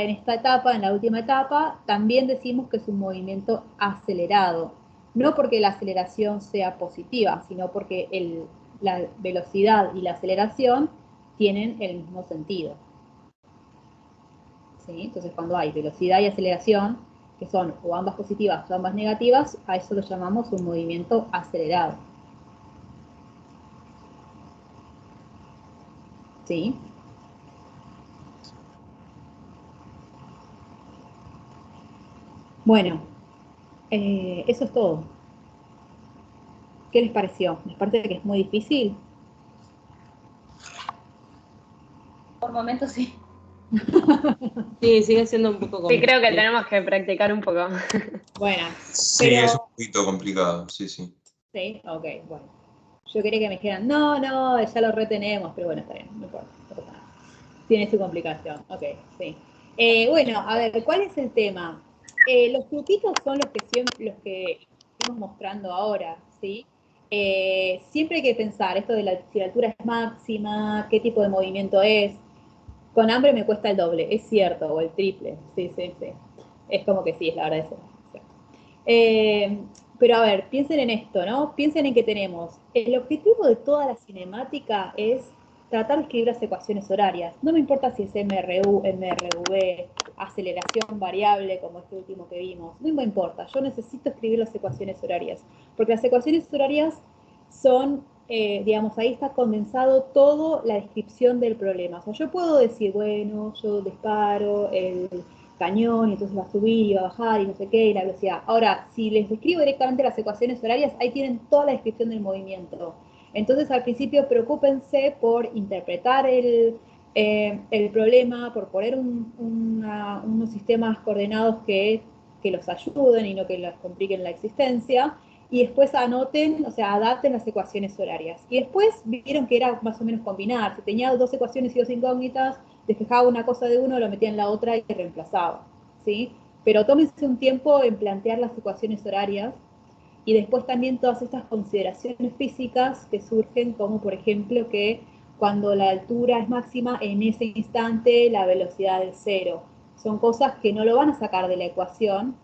esta etapa, en la última etapa, también decimos que es un movimiento acelerado. No porque la aceleración sea positiva, sino porque la velocidad y la aceleración tienen el mismo sentido. ¿Sí? Entonces, cuando hay velocidad y aceleración, que son o ambas positivas o ambas negativas, a eso lo llamamos un movimiento acelerado. ¿Sí? Bueno, eso es todo. ¿Qué les pareció? ¿Les parece que es muy difícil? Por momentos sí. Sí, sigue siendo un poco Sí, creo que complicado. tenemos que practicar un poco. Bueno, Sí, pero... es un poquito complicado, sí, sí. Sí, ok, bueno. Yo quería que me dijeran, no, ya lo retenemos, pero bueno, está bien, no importa, no pasa nada. Tiene su complicación, ok, sí. Bueno, a ver, ¿cuál es el tema? Los truquitos son los que estamos mostrando ahora, ¿sí? Siempre hay que pensar esto de si la altura es máxima, qué tipo de movimiento es. Con hambre me cuesta el doble, es cierto, o el triple, sí. Es como que sí, es la verdad eso. Pero a ver, piensen en esto, ¿no? Piensen en que tenemos, el objetivo de toda la cinemática es tratar de escribir las ecuaciones horarias. No me importa si es MRU, MRV, aceleración variable, como este último que vimos. No me importa, yo necesito escribir las ecuaciones horarias. Porque las ecuaciones horarias son, digamos, ahí está condensado todo la descripción del problema. O sea, yo puedo decir, bueno, yo disparo, cañón, y entonces va a subir y va a bajar y no sé qué, y la velocidad. Ahora, si les describo directamente las ecuaciones horarias, ahí tienen toda la descripción del movimiento. Entonces, al principio, preocúpense por interpretar el problema, por poner unos sistemas coordenados que los ayuden y no que les compliquen la existencia, y después anoten, o sea, adapten las ecuaciones horarias. Y después vieron que era más o menos combinar. Si tenía 2 ecuaciones y 2 incógnitas, despejaba una cosa de uno, lo metía en la otra y reemplazaba, ¿sí? Pero tómense un tiempo en plantear las ecuaciones horarias y después también todas estas consideraciones físicas que surgen, como por ejemplo que cuando la altura es máxima, en ese instante la velocidad es 0. Son cosas que no lo van a sacar de la ecuación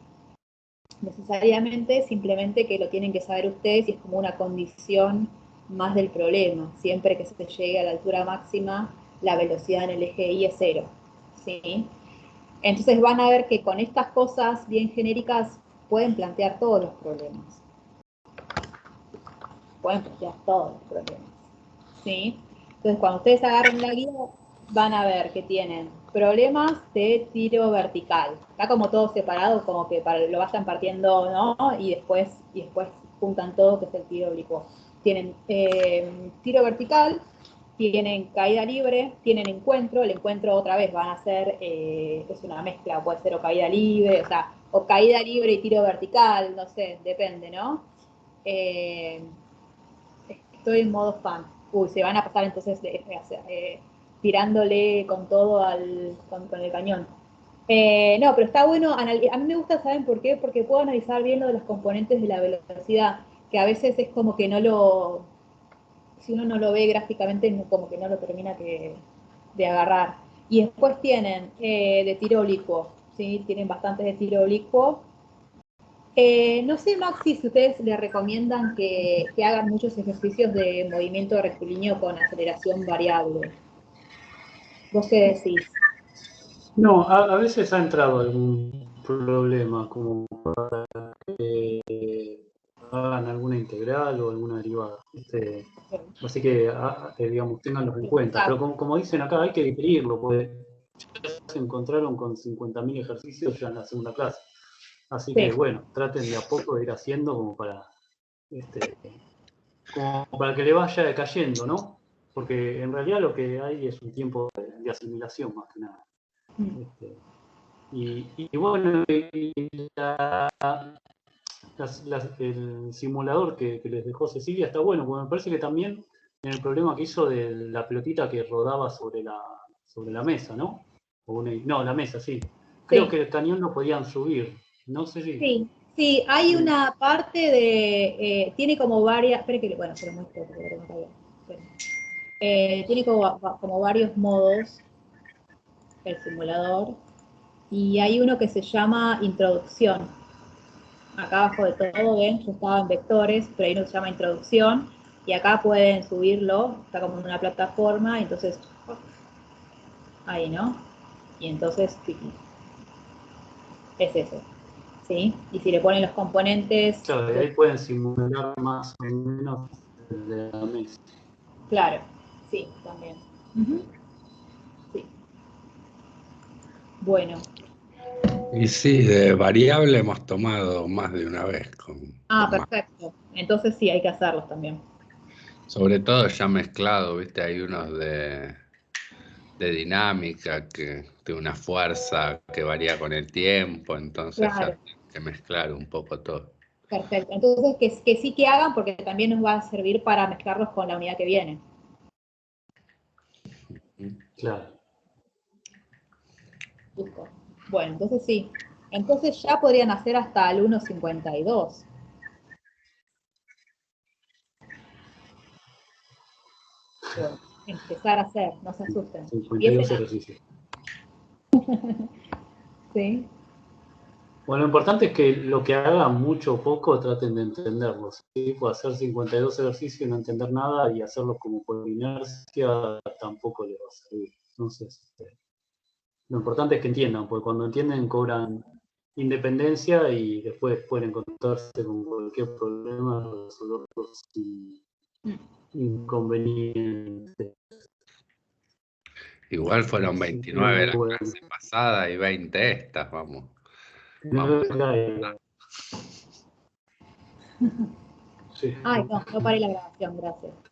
necesariamente, simplemente que lo tienen que saber ustedes y es como una condición más del problema. Siempre que se llegue a la altura máxima, la velocidad en el eje Y es 0, ¿sí? Entonces van a ver que con estas cosas bien genéricas pueden plantear todos los problemas. Pueden plantear todos los problemas, ¿sí? Entonces cuando ustedes agarren la guía, van a ver que tienen problemas de tiro vertical. Está como todo separado, como que lo vayan partiendo, ¿no? Y después juntan todo, que es el tiro oblicuo. Tienen tiro vertical, tienen caída libre, tienen encuentro. El encuentro otra vez van a ser, es una mezcla, puede ser o caída libre, o sea, o caída libre y tiro vertical, no sé, depende, ¿no? Estoy en modo fan. Uy, se van a pasar entonces tirándole con todo con el cañón. No, pero está bueno, a mí me gusta, ¿saben por qué? Porque puedo analizar bien lo de los componentes de la velocidad, que a veces es como que si uno no lo ve gráficamente, como que no lo termina de agarrar. Y después tienen de tiro oblicuo, ¿sí? Tienen bastantes de tiro oblicuo. No sé, Maxi, si ustedes le recomiendan que hagan muchos ejercicios de movimiento rectilíneo con aceleración variable. ¿Vos qué decís? No, a veces ha entrado algún problema, como que hagan alguna integral o alguna derivada. Así que, digamos, tenganlos en cuenta. Pero como dicen acá, hay que diferirlo, porque ya se encontraron con 50.000 ejercicios ya en la segunda clase. Así que, bueno, traten de a poco de ir haciendo como para que le vaya cayendo, ¿no? Porque en realidad lo que hay es un tiempo de asimilación más que nada. Y bueno, el simulador que les dejó Cecilia está bueno, porque me parece que también en el problema que hizo de la pelotita que rodaba sobre la mesa, ¿no? No, la mesa, sí. Creo que el cañón lo podían subir. No sé si. Sí, hay una parte de. Tiene como varias. Espera que. Bueno, se lo muestro porque creo que no está bien. Tiene como varios modos el simulador. Y hay uno que se llama introducción. Acá abajo de todo, ven, yo estaba en vectores, pero hay uno que se llama introducción. Y acá pueden subirlo, está como en una plataforma, entonces. Ahí, ¿no? Y entonces, es eso. ¿Sí? Y si le ponen los componentes. Claro, ahí pueden simular más o menos de la mesa. Claro, sí, también. Sí. Bueno. Y sí, de variable hemos tomado más de una vez. Perfecto. Entonces sí, hay que hacerlos también. Sobre todo ya mezclado, ¿viste? Hay unos de dinámica, de una fuerza que varía con el tiempo, entonces Claro. ya hay que mezclar un poco todo. Perfecto. Entonces que sí que hagan porque también nos va a servir para mezclarlos con la unidad que viene. Claro. Listo. Bueno, entonces sí. Entonces ya podrían hacer hasta el 1.52. Bueno, empezar a hacer, no se asusten. 52 ejercicios. Sí. Bueno, lo importante es que lo que hagan mucho o poco traten de entenderlo. ¿Sí? Puede hacer 52 ejercicios y no entender nada y hacerlo como por inercia tampoco les va a servir. Entonces, lo importante es que entiendan, porque cuando entienden cobran independencia y después pueden encontrarse con cualquier problema, resolverlos sin inconvenientes. Igual fueron 29 la clase pasada y 20 estas, vamos. No, sí. Ay, no paré la grabación, gracias.